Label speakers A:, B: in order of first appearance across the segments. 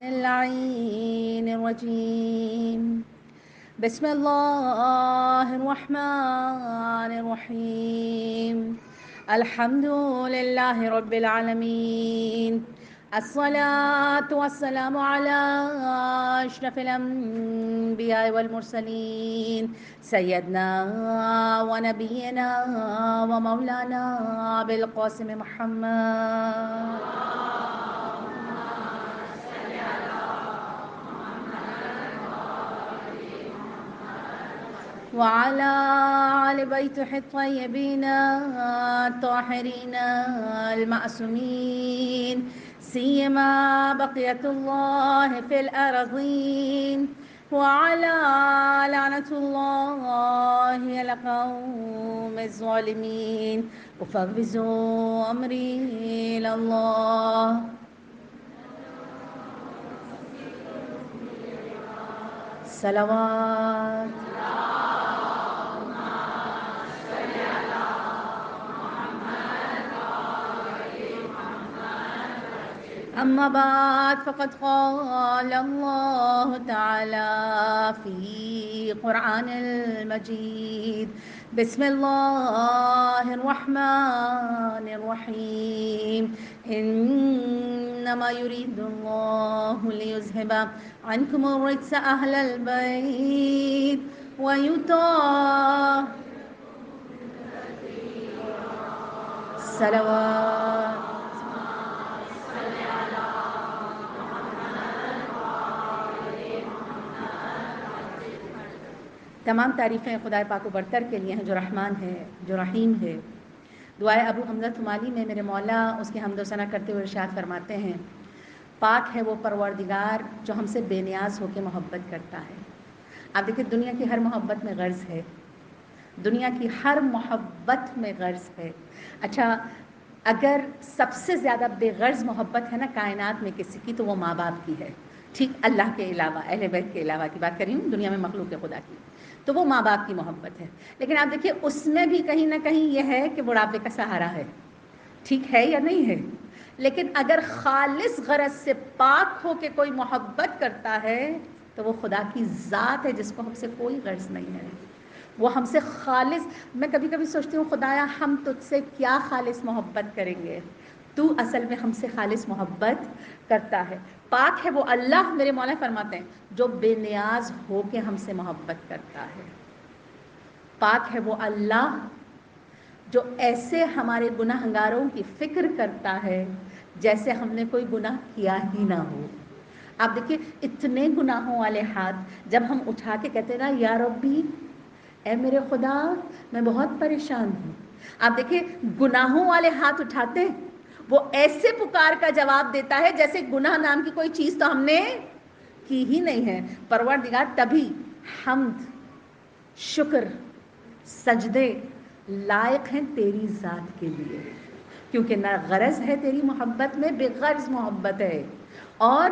A: اللعين الرجيم بسم الله الرحمن الرحيم الحمد لله رب العالمين الصلاة والسلام على أشرف الأنبياء والمرسلين سيدنا ونبينا ومولانا أبي القاسم محمد وعلى آل بيته الطيبين الطاهرين المعصومين سيما بقية الله في الأرضين وعلى لعنة الله على القوم الظالمين وفوض أمري إلى الله. صلوات أما بعد فقد قال الله تعالى في قرآن المجيد بسم الله الرحمن الرحيم إنما يريد الله ليذهب عنكم الرجس أهل البيت ويطهركم صلوات. تمام تعریفیں خدائے پاک و برتر کے لیے ہیں جو رحمان ہے، جو رحیم ہے. دعائے ابو حمزہ تمالی میں میرے مولا اس کی حمد و ثنا کرتے ہوئے ارشاد فرماتے ہیں پاک ہے وہ پروردگار جو ہم سے بے نیاز ہو کے محبت کرتا ہے. آپ دیکھیں دنیا کی ہر محبت میں غرض ہے، دنیا کی ہر محبت میں غرض ہے. اچھا اگر سب سے زیادہ بے غرض محبت ہے نا کائنات میں کسی کی تو وہ ماں باپ کی ہے. ٹھیک اللہ کے علاوہ، اہل بیت کے علاوہ کی بات کر رہی ہوں، دنیا میں مخلوق خدا کی تو وہ ماں باپ کی محبت ہے. لیکن آپ دیکھیے اس میں بھی کہیں نہ کہیں یہ ہے کہ بڑھاپے کا سہارا ہے. ٹھیک ہے یا نہیں ہے؟ لیکن اگر خالص غرض سے پاک ہو کے کوئی محبت کرتا ہے تو وہ خدا کی ذات ہے جس کو ہم سے کوئی غرض نہیں ہے. وہ ہم سے خالص، میں کبھی کبھی سوچتی ہوں خدایا ہم تجھ سے کیا خالص محبت کریں گے، تو اصل میں ہم سے خالص محبت کرتا ہے. پاک ہے وہ اللہ، میرے مولا فرماتے ہیں جو بے نیاز ہو کے ہم سے محبت کرتا ہے. پاک ہے وہ اللہ جو ایسے ہمارے گناہ گاروں کی فکر کرتا ہے جیسے ہم نے کوئی گناہ کیا ہی نہ ہو. آپ دیکھیے اتنے گناہوں والے ہاتھ جب ہم اٹھا کے کہتے ہیں نا یا ربی اے میرے خدا میں بہت پریشان ہوں، آپ دیکھیے گناہوں والے ہاتھ اٹھاتے وہ ایسے پکار کا جواب دیتا ہے جیسے گناہ نام کی کوئی چیز تو ہم نے کی ہی نہیں ہے. پروردگار تبھی حمد، شکر، سجدے لائق ہیں تیری ذات کے لیے، کیونکہ نہ غرض ہے تیری محبت میں، بے غرض محبت ہے. اور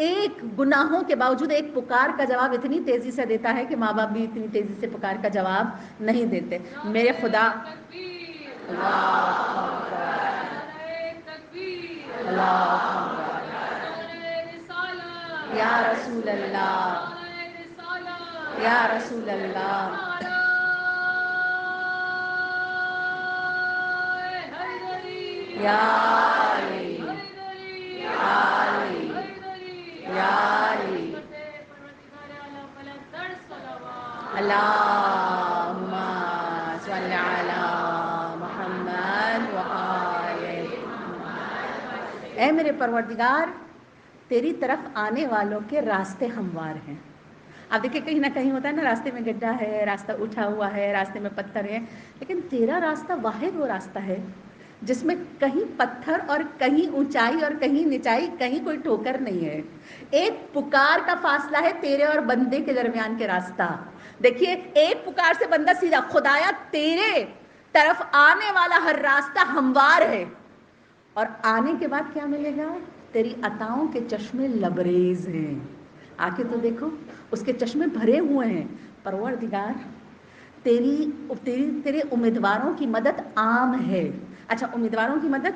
A: ایک گناہوں کے باوجود ایک پکار کا جواب اتنی تیزی سے دیتا ہے کہ ماں باپ بھی اتنی تیزی سے پکار کا جواب نہیں دیتے. میرے خدا یا رسول اللہ، یا رسول اللہ، یا علی، یا علی، یا علی، اللہم صل علی محمد و آل محمد. اے میرے پروردگار تیری طرف آنے والوں کے راستے ہموار ہیں. اب دیکھیں کہیں نہ کہیں ہوتا ہے نا راستے میں گڈھا ہے، راستہ اٹھا ہوا ہے، راستے میں پتھر ہے، لیکن تیرا راستہ واحد وہ راستہ ہے جس میں کہیں پتھر اور کہیں اونچائی اور کہیں نچائی، کہیں کوئی ٹھوکر نہیں ہے. ایک پکار کا فاصلہ ہے تیرے اور بندے کے درمیان کے راستہ. دیکھیے ایک پکار سے بندہ سیدھا، خدایا تیرے طرف آنے والا ہر راستہ ہموار ہے. اور آنے کے بعد کیا ملے گا؟ تیری عطاؤں کے چشمے لبریز ہیں. آ کے تو دیکھو اس کے چشمے بھرے ہوئے ہیں. پروردگار تیرے امیدواروں کی مدد عام ہے. اچھا امیدواروں کی مدد،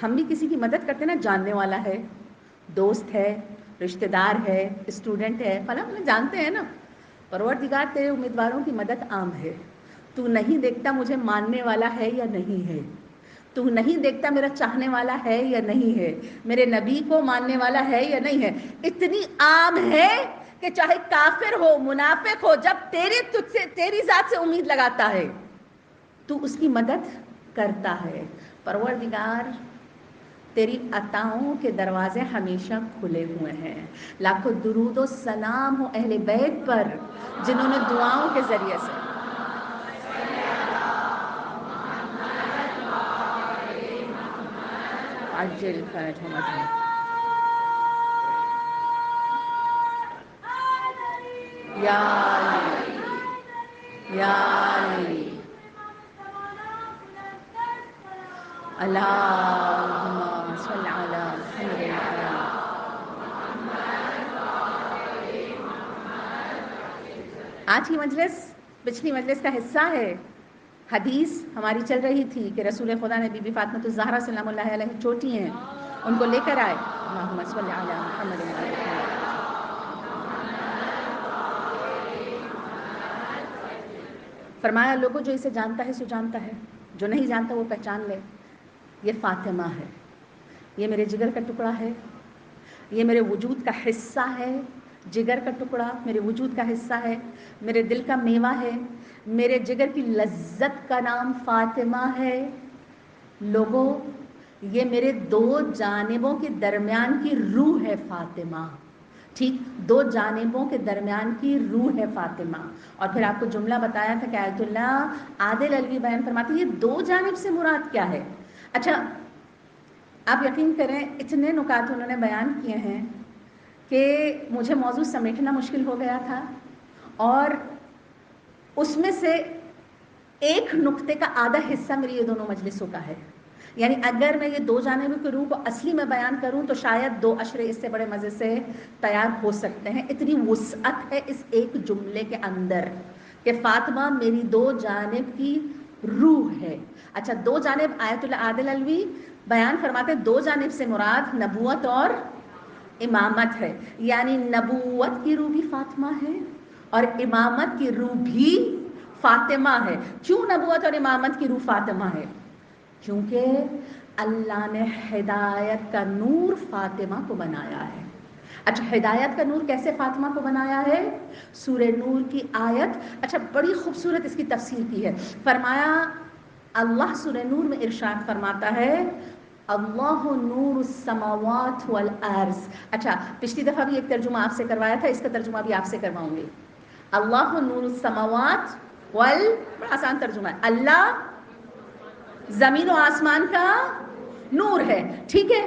A: ہم بھی کسی کی مدد کرتے نا، جاننے والا ہے، دوست ہے، رشتہ دار ہے، اسٹوڈنٹ ہے، فلاں فلاں جانتے ہیں نا. پروردگار تیرے امیدواروں کی مدد عام ہے. تو نہیں دیکھتا مجھے ماننے والا ہے یا نہیں ہے، تو نہیں دیکھتا میرا چاہنے والا ہے یا نہیں ہے، میرے نبی کو ماننے والا ہے یا نہیں ہے. اتنی عام ہے کہ چاہے کافر ہو، منافق ہو، جب تجھ سے تیری ذات سے امید لگاتا ہے تو اس کی مدد کرتا ہے. پروردگار تیری عطاؤں کے دروازے ہمیشہ کھلے ہوئے ہیں. لاکھوں درود و سلام ہو اہل بیت پر جنہوں نے دعاؤں کے ذریعے سے عجل فرجهم اجمعین. یا علی یا علی اللہم صل علی محمد. آج کی مجلس پچھلی مجلس کا حصہ ہے. حدیث ہماری چل رہی تھی کہ رسول خدا نے بی بی فاطمہ الزہرا سلام اللہ علیہ چوٹی ہیں، ان کو لے کر آئے. اللہم صل علی محمد. فرمایا لوگوں جو اسے جانتا ہے سو جانتا ہے، جو نہیں جانتا وہ پہچان لے. یہ فاطمہ ہے، یہ میرے جگر کا ٹکڑا ہے، یہ میرے وجود کا حصہ ہے. جگر کا ٹکڑا میرے وجود کا حصہ ہے، میرے دل کا میوہ ہے، میرے جگر کی لذت کا نام فاطمہ ہے. لوگوں یہ میرے دو جانبوں کے درمیان کی روح ہے فاطمہ. ٹھیک، دو جانبوں کے درمیان کی روح ہے فاطمہ. اور پھر آپ کو جملہ بتایا تھا کہ آیت اللہ عادل علوی بیان فرماتے ہیں یہ دو جانب سے مراد کیا ہے. اچھا آپ یقین کریں اتنے نکات انہوں نے بیان کیے ہیں کہ مجھے موضوع سمیٹنا مشکل ہو گیا تھا، اور اس میں سے ایک نقطے کا آدھا حصہ میری یہ دونوں مجلسوں کا ہے. یعنی اگر میں یہ دو جانبوں کی روح کو اصلی میں بیان کروں تو شاید 2 اشرے اس سے بڑے مزے سے تیار ہو سکتے ہیں. اتنی وسعت ہے اس ایک جملے کے اندر کہ فاطمہ میری 2 جانب کی روح ہے. اچھا 2 جانب آیت اللہ عادل علوی بیان فرماتے ہیں 2 جانب سے مراد نبوت اور امامت ہے. یعنی نبوت کی روح بھی فاطمہ ہے اور امامت کی روح بھی فاطمہ ہے. کیوں نبوت اور امامت کی روح فاطمہ ہے؟ کیونکہ اللہ نے ہدایت کا نور فاطمہ کو بنایا ہے. اچھا ہدایت کا نور کیسے فاطمہ کو بنایا ہے؟ سورہ نور کی آیت، اچھا بڑی خوبصورت اس کی تفسیر کی ہے. فرمایا اللہ سورہ نور میں ارشاد فرماتا ہے اللہ نور السماوات والارض. اچھا پچھلی دفعہ بھی ایک ترجمہ آپ سے کروایا تھا، اس کا ترجمہ بھی آپ سے کرواؤں گی. اللہ نور السماوات بڑا آسان ترجمہ ہے، اللہ زمین و آسمان کا نور ہے. ٹھیک ہے،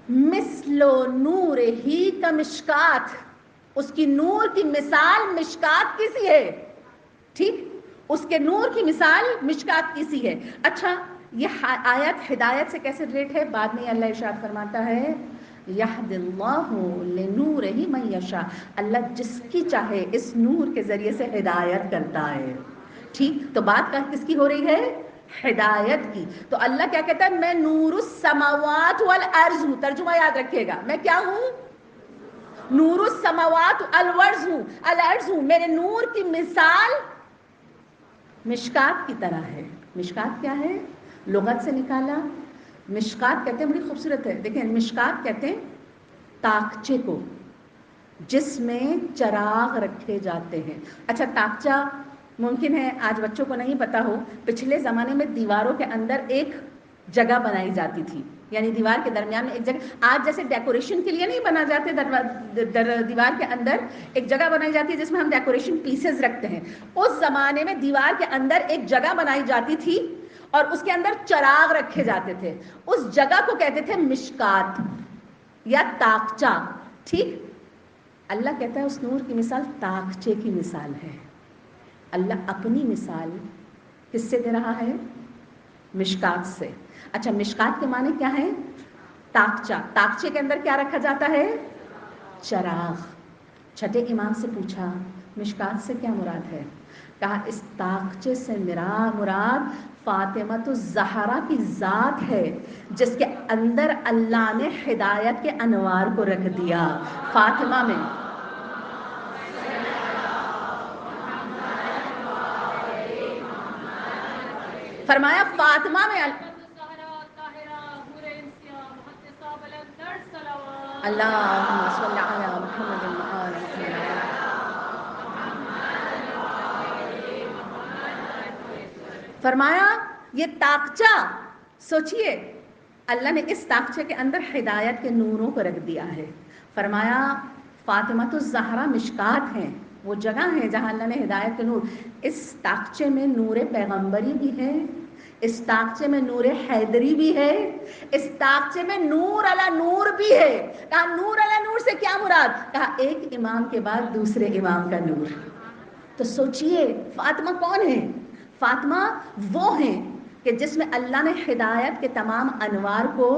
A: مثل نور ہی کا مشکات، اس کی نور کی مثال مشکات کسی ہے. ٹھیک، اس کے نور کی مثال مشکات کسی ہے. اچھا یہ آیت ہدایت سے کیسے ریلیٹ ہے؟ بعد میں اللہ ارشاد فرماتا ہے یہد اللہ لنورہ من یشاء، اللہ جس کی چاہے اس نور کے ذریعے سے ہدایت کرتا ہے. ٹھیک، تو بات کس کی ہو رہی ہے؟ ہدایت کی. تو اللہ کیا کہتا ہے میں نور السماوات والارض ہوں. ترجمہ یاد رکھیے گا، میں کیا ہوں؟ نور السماوات الارض ہوں. میرے نور کی مثال مشکات کی طرح ہے. مشکات کیا ہے؟ لغت سے نکالا. مشکات کہتے ہیں، بڑی خوبصورت ہے، دیکھیں مشکات کہتے ہیں تاکچے کو جس میں چراغ رکھے جاتے ہیں. اچھا تاکچہ ممکن ہے آج بچوں کو نہیں پتا ہو، پچھلے زمانے میں دیواروں کے اندر ایک جگہ بنائی جاتی تھی، یعنی دیوار کے درمیان میں ایک جگہ، آج جیسے ڈیکوریشن کے لیے نہیں بنا جاتے دیوار کے اندر ایک جگہ بنائی جاتی ہے جس میں ہم ڈیکوریشن پیسز رکھتے ہیں. اس زمانے میں دیوار کے اندر ایک جگہ بنائی جاتی تھی اور اس کے اندر چراغ رکھے جاتے تھے. اس جگہ کو کہتے تھے مشکات یا تاکچہ. ٹھیک، اللہ کہتا ہے اس نور کی مثال تاکچے کی مثال ہے. اللہ اپنی مثال کس سے دے رہا ہے؟ مشکات سے. اچھا مشکات کے معنی کیا ہے؟ تاکچہ. تاکچے کے اندر کیا رکھا جاتا ہے؟ چراغ. چھٹے امام سے پوچھا مشکات سے کیا مراد ہے؟ کہا اس تاکچے سے مراد فاطمہ الزہرا کی ذات ہے جس کے اندر اللہ نے ہدایت کے انوار کو رکھ دیا. فاطمہ میں فرمایا فاطمہ میں اللہم صلی علی محمد وآل محمد. فرمایا یہ طاقچہ سوچئے اللہ نے اس طاقچے کے اندر ہدایت کے نوروں کو رکھ دیا ہے. فرمایا فاطمہ الزہرا مشکات ہیں، وہ جگہ ہے جہاں اللہ نے ہدایت کے نور. اس طاقچے میں نور پیغمبری بھی ہے، اس طاقچے میں نور حیدری بھی ہے، اس طاقچے میں نور علی نور بھی ہے. کہا نور علی نور سے کیا مراد؟ کہا ایک امام کے بعد دوسرے امام کا نور. تو سوچئے فاطمہ کون ہے؟ فاطمہ وہ ہیں کہ جس میں اللہ نے ہدایت کے تمام انوار کو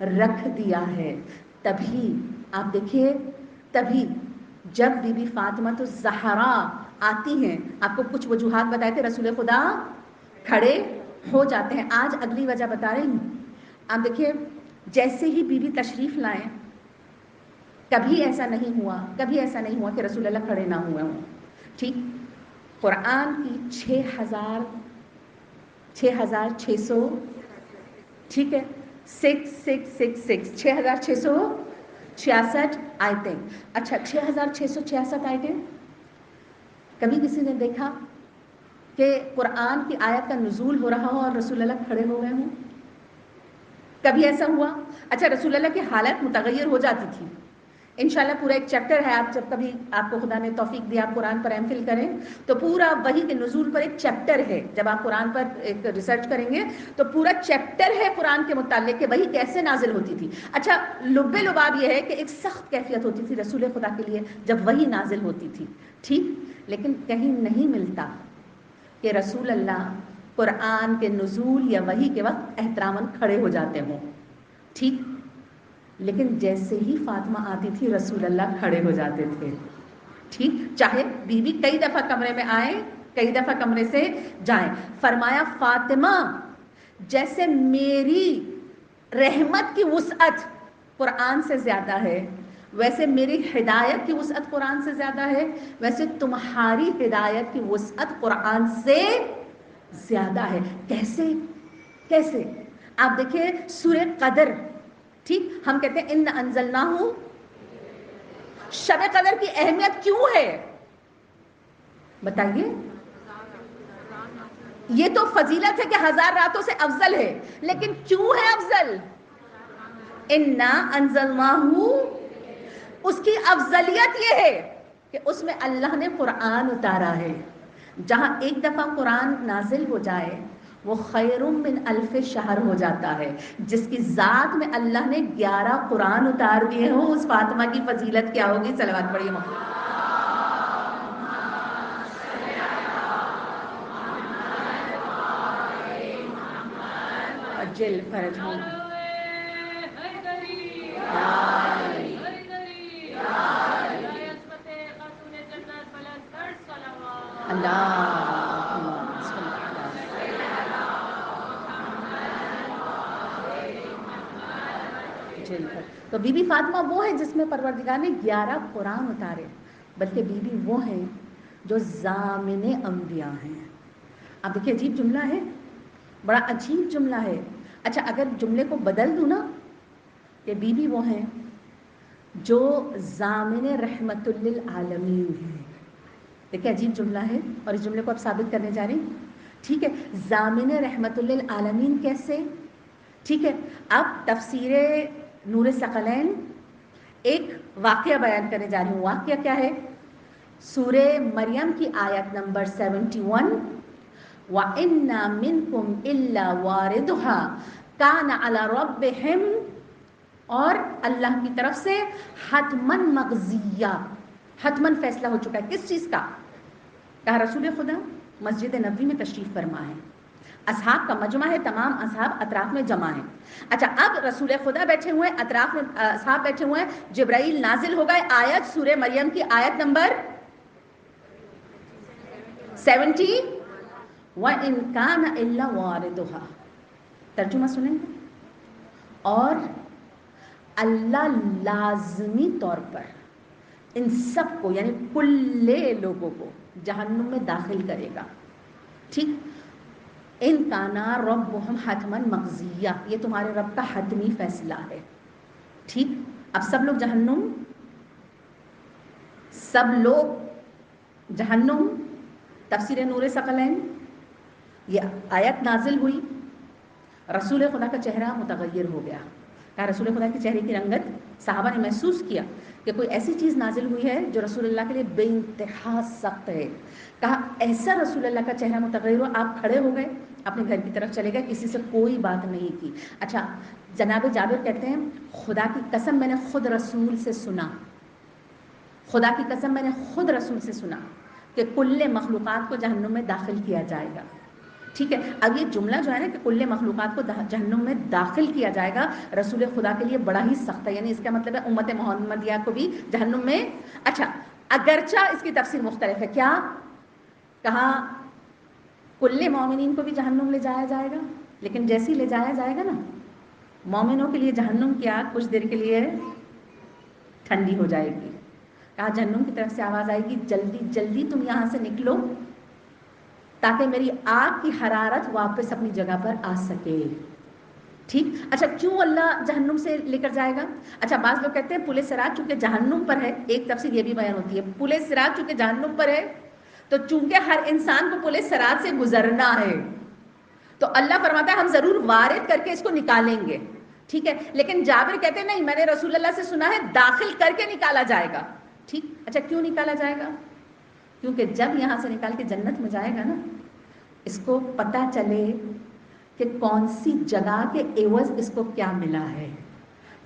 A: رکھ دیا ہے. تبھی آپ دیکھیے، تبھی جب بی بی فاطمہ الزہرا آتی ہیں، آپ کو کچھ وجوہات بتائے تھے، رسول خدا کھڑے ہو جاتے ہیں. آج اگلی وجہ بتا رہی ہوں. آپ دیکھیے جیسے ہی بی بی تشریف لائیں، کبھی ایسا نہیں ہوا کہ رسول اللہ کھڑے نہ ہوئے ہوں. ٹھیک، قرآن کی 6,600 ٹھیک ہے 6,666 آیتیں. اچھا 6,666 آیتیں. کبھی کسی نے دیکھا کہ قرآن کی آیت کا نزول ہو رہا ہو اور رسول اللہ کھڑے ہو گئے ہوں؟ کبھی ایسا ہوا؟ اچھا رسول اللہ کی حالت متغیر ہو جاتی تھی. انشاءاللہ پورا ایک چیپٹر ہے، آپ جب کبھی آپ کو خدا نے توفیق دیا آپ قرآن پر ایم فل کریں تو پورا وحی کے نزول پر ایک چیپٹر ہے. جب آپ قرآن پر ایک ریسرچ کریں گے تو پورا چیپٹر ہے قرآن کے متعلق کہ وحی کیسے نازل ہوتی تھی. اچھا لب لباب یہ ہے کہ ایک سخت کیفیت ہوتی تھی رسول خدا کے لیے جب وحی نازل ہوتی تھی. ٹھیک، لیکن کہیں نہیں ملتا کہ رسول اللہ قرآن کے نزول یا وحی کے وقت احتراماً کھڑے ہو جاتے ہوں. ٹھیک، لیکن جیسے ہی فاطمہ آتی تھی رسول اللہ کھڑے ہو جاتے تھے. ٹھیک، چاہے بی بی کئی دفعہ کمرے میں آئیں، کئی دفعہ کمرے سے جائیں. فرمایا فاطمہ جیسے میری رحمت کی وسعت قرآن سے زیادہ ہے، ویسے میری ہدایت کی وسعت قرآن سے زیادہ ہے، ویسے تمہاری ہدایت کی وسعت قرآن سے زیادہ ہے. کیسے؟ آپ دیکھیں سورہ قدر. ٹھیک، ہم کہتے ہیں ان انزلناہ، شب قدر کی اہمیت کیوں ہے بتائیے؟ یہ تو فضیلت ہے کہ 1000 راتوں سے افضل ہے، لیکن کیوں ہے افضل؟ انا انزلناہ، اس کی افضلیت یہ ہے کہ اس میں اللہ نے قرآن اتارا ہے. جہاں ایک دفعہ قرآن نازل ہو جائے وہ خیر من الف شہر ہو جاتا ہے. جس کی ذات میں اللہ نے 11 قرآن اتار دیے ہوں، اس فاطمہ کی فضیلت کیا ہوگی؟ صلوات پڑھیے. اجل فرجہم تو بی بی فاطمہ وہ ہے جس میں پروردگار نے 11 قرآن اتارے، بلکہ بی بی وہ ہیں جو ضامن انبیاء ہیں. اب دیکھیے عجیب جملہ ہے، بڑا عجیب جملہ ہے. اچھا اگر جملے کو بدل دوں نا کہ بی بی وہ ہیں جو ضامن رحمت للعالمین ہیں. دیکھیں عجیب جملہ ہے اور اس جملے کو اب ثابت کرنے جا رہی ہوں. ٹھیک ہے، ضامن رحمت للعالمین کیسے؟ ٹھیک ہے، اب تفسیر نور ثقلین ایک واقعہ بیان کرنے جا رہی ہوں. واقعہ کیا ہے؟ سورہ مریم کی آیت نمبر 71 وَإِنَّ مِنْكُمْ إِلَّا وَارِدُهَا كَانَ عَلَى رَبِّهِمْ، اور اللہ کی طرف سے حتماً مقضیہ، حتماً فیصلہ ہو چکا ہے. کس چیز کا؟ کہا رسول خدا مسجد نبوی میں تشریف فرما ہے، اصحاب کا مجمع ہے، تمام اصحاب اطراف میں جمع ہیں. اچھا اب رسول خدا بیٹھے ہوئے ہیں، اطراف میں اصحاب بیٹھے ہوئے ہیں، جبرائیل نازل ہو گئے. آیت سورہ مریم کی آیت نمبر 70 وَإِنْ كَانَ إِلَّا وَارِدُهَا. ترجمہ سنیں گے. اور اللہ لازمی طور پر ان سب کو یعنی کل لوگوں کو جہنم میں داخل کرے گا. ٹھیک، ان کانا ربہم حتما مقضیہ، یہ تمہارے رب کا حتمی فیصلہ ہے. ٹھیک، اب سب لوگ جہنم، سب لوگ جہنم. تفسیر نور ثقلین، یہ آیت نازل ہوئی، رسول خدا کا چہرہ متغیر ہو گیا. کہا رسول خدا کے چہرے کی رنگت، صحابہ نے محسوس کیا کہ کوئی ایسی چیز نازل ہوئی ہے جو رسول اللہ کے لیے بے انتہا سخت ہے. کہا ایسا رسول اللہ کا چہرہ متغیر ہو، آپ کھڑے ہو گئے، اپنے گھر کی طرف چلے گئے، کسی سے کوئی بات نہیں کی. اچھا، جناب جابر کہتے ہیں خدا کی قسم میں نے خود رسول سے سنا، خدا کی قسم میں نے خود رسول سے سنا کہ کل مخلوقات کو جہنم میں داخل کیا جائے گا. ٹھیک ہے، اب یہ جملہ جو ہے نا کہ کل مخلوقات کو جہنم میں داخل کیا جائے گا، رسول خدا کے لیے بڑا ہی سخت ہے. یعنی اس کا مطلب ہے امت محمدیہ کو بھی جہنم میں. اچھا، اگرچہ اس کی تفسیر مختلف ہے. کیا کہا؟ کل مومنین کو بھی جہنم لے جایا جائے گا، لیکن جیسے ہی لے جایا جائے گا نا، مومنوں کے لیے جہنم کی آگ کچھ دیر کے لیے ٹھنڈی ہو جائے گی. کہا جہنم کی طرف سے آواز آئے گی جلدی جلدی تم یہاں سے نکلو تاکہ میری آگ کی حرارت واپس اپنی جگہ پر آ سکے. ٹھیک، اچھا کیوں اللہ جہنم سے لے کر جائے گا؟ اچھا، بعض لوگ کہتے ہیں پل صراط چونکہ جہنم پر ہے، ایک تفسیر یہ بھی بیان ہوتی ہے پل صراط چونکہ جہنم پر ہے تو چونکہ ہر انسان کو پل صراط سے گزرنا ہے تو اللہ فرماتا ہے ہم ضرور وارد کر کے اس کو نکالیں گے. ٹھیک ہے، لیکن جابر کہتے ہیں نہیں، میں نے رسول اللہ سے سنا ہے داخل کر کے نکالا جائے گا. ٹھیک، اچھا کیوں نکالا جائے گا؟ کیونکہ جب یہاں سے نکال کے جنت میں جائے گا نا، اس کو پتہ چلے کہ کون سی جگہ کے عوض اس کو کیا ملا ہے.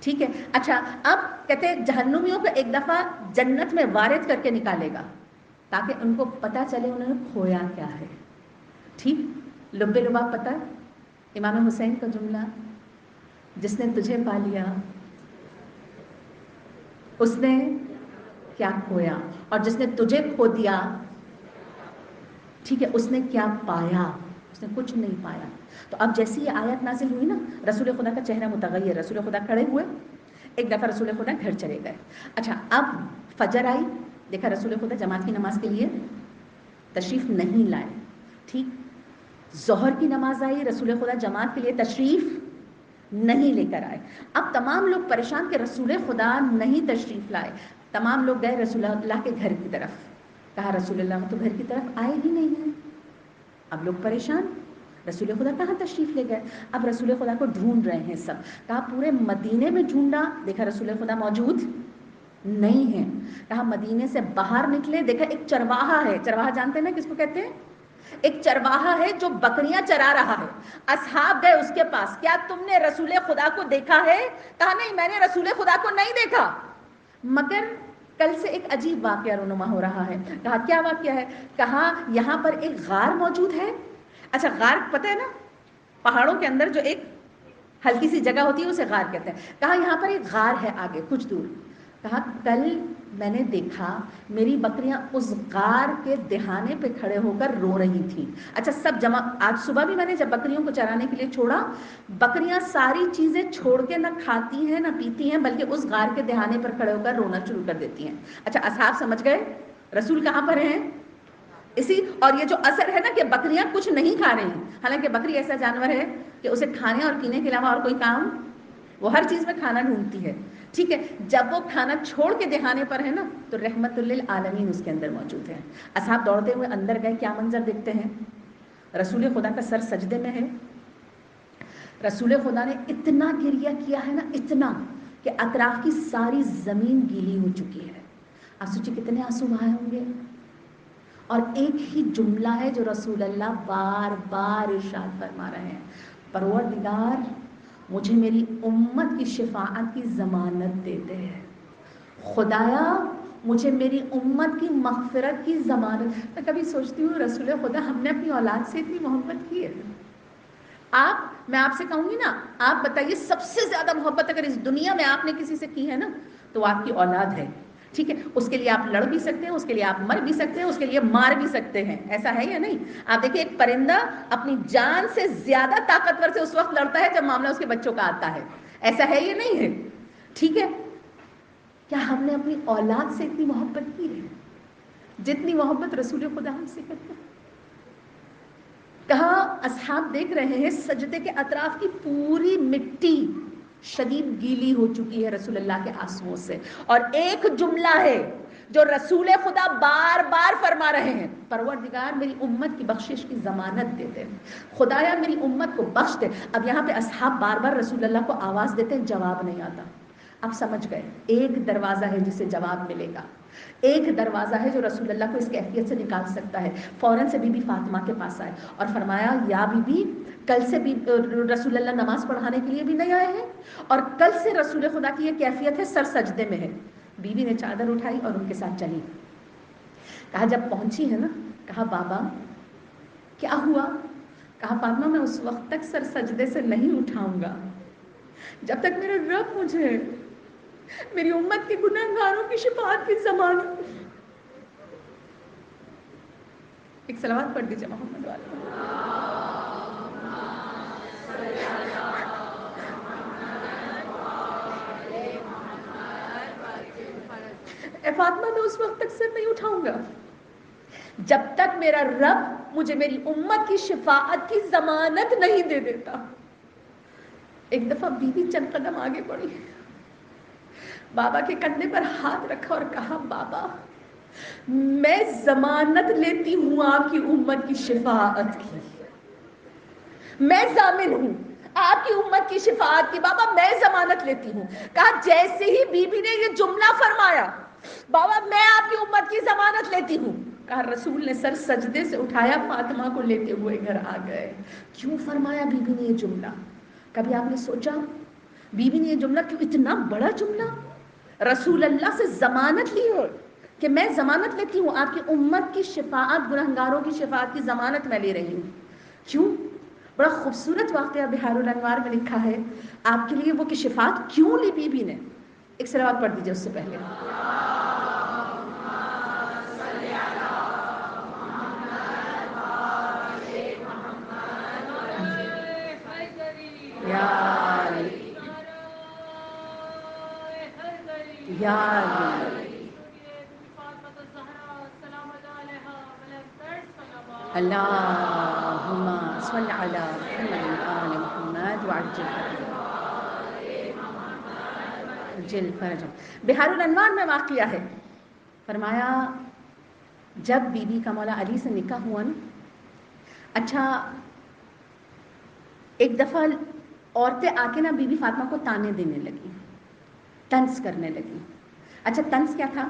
A: ٹھیک ہے، اچھا اب کہتے ہیں جہنمیوں کو ایک دفعہ جنت میں وارد کر کے نکالے گا تاکہ ان کو پتہ چلے انہوں نے کھویا کیا ہے. ٹھیک، لب لباب پتہ امام حسین کا جملہ، جس نے تجھے پا لیا اس نے کیا کھویا، اور جس نے تجھے کھو دیا ٹھیک ہے اس نے کیا پایا؟ اس نے کچھ نہیں پایا. تو اب جیسی یہ آیت نازل ہوئی نا، رسول خدا کا چہرہ متغیر، رسول خدا کھڑے ہوئے، ایک دفعہ رسول خدا گھر چلے گئے. اچھا، اب فجر آئی، دیکھا رسول خدا جماعت کی نماز کے لیے تشریف نہیں لائے. ٹھیک، ظہر کی نماز آئی، رسول خدا جماعت کے لیے تشریف نہیں لے کر آئے. اب تمام لوگ پریشان کہ رسول خدا نہیں تشریف لائے. تمام لوگ گئے رسول اللہ کے گھر کی طرف. کہا رسول اللہ تو گھر کی طرف آئے ہی نہیں ہیں. اب لوگ پریشان، رسول خدا کہاں تشریف لے گئے؟ اب رسول خدا کو ڈھونڈ رہے ہیں سب. کہا پورے مدینے میں ڈھونڈا، دیکھا رسول خدا موجود نہیں ہے. کہا مدینے سے باہر نکلے، دیکھا ایک چرواہا ہے. چرواہا جانتے ہیں نا کس کو کہتے ہیں؟ ایک چرواہا ہے جو بکریاں چرا رہا ہے. اصحاب گئے اس کے پاس، کیا تم نے رسول خدا کو دیکھا ہے؟ کہا نہیں، میں نے رسول خدا کو نہیں دیکھا، مگر کل سے ایک عجیب واقعہ رونما ہو رہا ہے. کہا کیا واقعہ ہے؟ کہا یہاں پر ایک غار موجود ہے. اچھا، غار پتہ ہے نا، پہاڑوں کے اندر جو ایک ہلکی سی جگہ ہوتی ہے اسے غار کہتے ہیں. کہا یہاں پر ایک غار ہے آگے کچھ دور. کہا کل میں نے دیکھا میری بکریاں اس غار کے دہانے پہ کھڑے ہو کر رو رہی تھیں. اچھا سب جمع، آج صبح بھی میں نے جب بکریوں کو چرانے کے لیے چھوڑا، بکریاں ساری چیزیں چھوڑ کے نہ کھاتی ہیں نہ پیتی ہیں بلکہ اس غار کے دہانے پر کھڑے ہو کر رونا شروع کر دیتی ہیں. اچھا اصحاب سمجھ گئے رسول کہاں پر ہیں؟ اسی، اور یہ جو اثر ہے نا کہ بکریاں کچھ نہیں کھا رہی ہیں، حالانکہ بکری ایسا جانور ہے کہ اسے کھانے اور پینے کے علاوہ اور کوئی کام، وہ ہر چیز میں کھانا ڈھونڈتی ہے. ٹھیک ہے، جب وہ کھانا چھوڑ کے دہانے پر ہے نا تو رحمت للعالمین اس کے اندر موجود ہے. اصحاب دوڑتے ہوئے اندر گئے، کیا منظر دیکھتے ہیں؟ رسول خدا کا سر سجدے میں ہے. رسول خدا نے اتنا گریہ کیا ہے نا، اتنا کہ اطراف کی ساری زمین گیلی ہو چکی ہے. آپ سوچیں کتنے آنسو بہائے ہوں گے. اور ایک ہی جملہ ہے جو رسول اللہ بار بار ارشاد فرما رہے ہیں، پروردگار مجھے میری امت کی شفاعت کی ضمانت دیتے ہیں. خدایا مجھے میری امت کی مغفرت کی ضمانت. میں کبھی سوچتی ہوں رسول خدا ہم نے اپنی اولاد سے اتنی محبت کی ہے. میں آپ سے کہوں گی نا، آپ بتائیے سب سے زیادہ محبت اگر اس دنیا میں آپ نے کسی سے کی ہے نا تو آپ کی اولاد ہے. ٹھیک ہے، اس کے لیے آپ لڑ بھی سکتے ہیں، اس کے لیے آپ مر بھی سکتے ہیں، اس کے لیے مار بھی سکتے ہیں، ایسا ہے یا نہیں؟ آپ دیکھیں ایک پرندہ اپنی جان سے زیادہ طاقتور سے اس وقت لڑتا ہے جب معاملہ اس کے بچوں کا آتا ہے. ایسا ہے یہ نہیں ہے؟ ٹھیک ہے، کیا ہم نے اپنی اولاد سے اتنی محبت کی ہے جتنی محبت رسول خدا ہم سے کرتا ہے؟ کہا اصحاب دیکھ رہے ہیں سجدے کے اطراف کی پوری مٹی شدید گیلی ہو چکی ہے رسول اللہ کے آنسوؤں سے، اور ایک جملہ ہے جو رسول خدا بار بار فرما رہے ہیں، پروردگار میری امت کی بخشش کی ضمانت دے دے، خدایا میری امت کو بخش دے۔ اب یہاں پہ اصحاب بار بار رسول اللہ کو آواز دیتے ہیں، جواب نہیں آتا۔ اب سمجھ گئے ایک دروازہ ہے جسے جواب ملے گا، ایک دروازہ ہے جو رسول اللہ کو اس کیفیت سے نکال سکتا ہے۔ فوراً سے بی بی فاطمہ کے پاس آئے اور فرمایا یا بی بی، کل سے رسول اللہ نماز پڑھانے کے لیے بھی نہیں آئے ہیں، اور کل سے رسول خدا کی یہ کیفیت ہے، سر سجدے میں ہے۔ بی بی نے چادر اٹھائی اور ان کے ساتھ چلی۔ کہا جب پہنچی ہے نا، کہا بابا کیا ہوا؟ کہا فاطمہ میں اس وقت تک سر سجدے سے نہیں اٹھاؤں گا جب تک میرا رب مجھے میری امت کے گنہگاروں کی شفاعت کی ضمانت۔ ایک صلوات پڑھ دیجیے محمد والے۔ اے فاطمہ میں اس وقت تک سر نہیں اٹھاؤں گا جب تک میرا رب مجھے میری امت کی شفاعت کی ضمانت نہیں دے دیتا۔ ایک دفعہ بی بی چند قدم آگے بڑھی، بابا کے کندھے پر ہاتھ رکھا اور کہا بابا میں ضمانت لیتی ہوں آپ کی امت کی شفاعت کی، میں ضامن ہوں آپ کی امت کی شفاعت کی، بابا میں ضمانت لیتی ہوں۔ کہا جیسے ہی بی بی نے یہ جملہ فرمایا، بابا میں آپ کی امت کی ضمانت لیتی ہوں، کہا رسول نے سر سجدے سے اٹھایا، فاطمہ کو لیتے ہوئے گھر آ گئے۔ کیوں فرمایا بی بی نے یہ جملہ؟ کبھی آپ نے سوچا بی بی نے یہ جملہ کیوں؟ اتنا بڑا جملہ، رسول اللہ سے ضمانت لی ہو کہ میں ضمانت لیتی ہوں آپ کی امت کی شفاعت، گنہگاروں کی شفاعت کی ضمانت میں لے رہی ہوں۔ کیوں؟ بڑا خوبصورت واقعہ بہار الانوار میں لکھا ہے آپ کے لیے، وہ کہ شفاعت کیوں لی بی بی نے۔ ایک صلوات پڑھ دیجیے اس سے پہلے۔ اللہم صل علی محمد آل محمد وعجل فرجہم۔ بہار الانوار میں واقعہ ہے، فرمایا جب بی بی کا مولا علی سے نکاح ہوا نا، اچھا ایک دفعہ عورتیں آ کے نا بی بی فاطمہ کو تانے دینے لگی، طنز کرنے لگی۔ اچھا طنز کیا تھا؟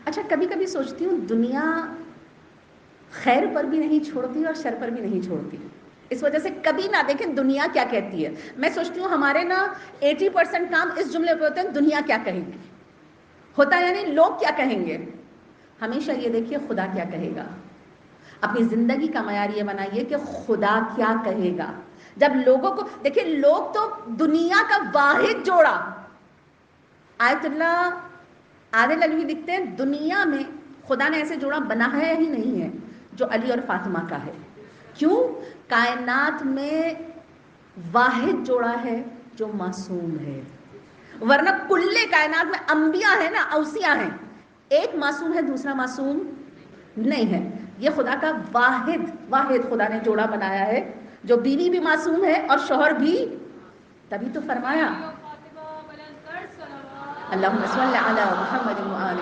A: اچھا کبھی کبھی سوچتی ہوں دنیا خیر پر بھی نہیں چھوڑتی اور شر پر بھی نہیں چھوڑتی، اس وجہ سے کبھی نہ دیکھیں دنیا کیا کہتی ہے۔ میں سوچتی ہوں ہمارے نا 80% کام اس جملے پہ ہوتے ہیں، دنیا کیا کہے گی، ہوتا یعنی لوگ کیا کہیں گے۔ ہمیشہ یہ دیکھیے خدا کیا کہے گا۔ اپنی زندگی کا معیار یہ بنائیے کہ خدا کیا کہے گا۔ جب لوگوں کو دیکھیں، لوگ تو دنیا کا واحد جوڑا، آیت اللہ عادل علوی لکھتے ہیں دنیا میں خدا نے ایسے جوڑا بنایا ہی نہیں ہے جو علی اور فاطمہ کا ہے۔ کیوں؟ کائنات میں واحد جوڑا ہے جو معصوم ہے، ورنہ کل کائنات میں انبیاء ہیں نا، اوصیاء ہیں، ایک معصوم ہے دوسرا معصوم نہیں ہے۔ یہ خدا کا واحد خدا نے جوڑا بنایا ہے جو بیوی بھی معصوم ہے اور شوہر بھی، تبھی تو فرمایا اللہم صل علی محمد وآل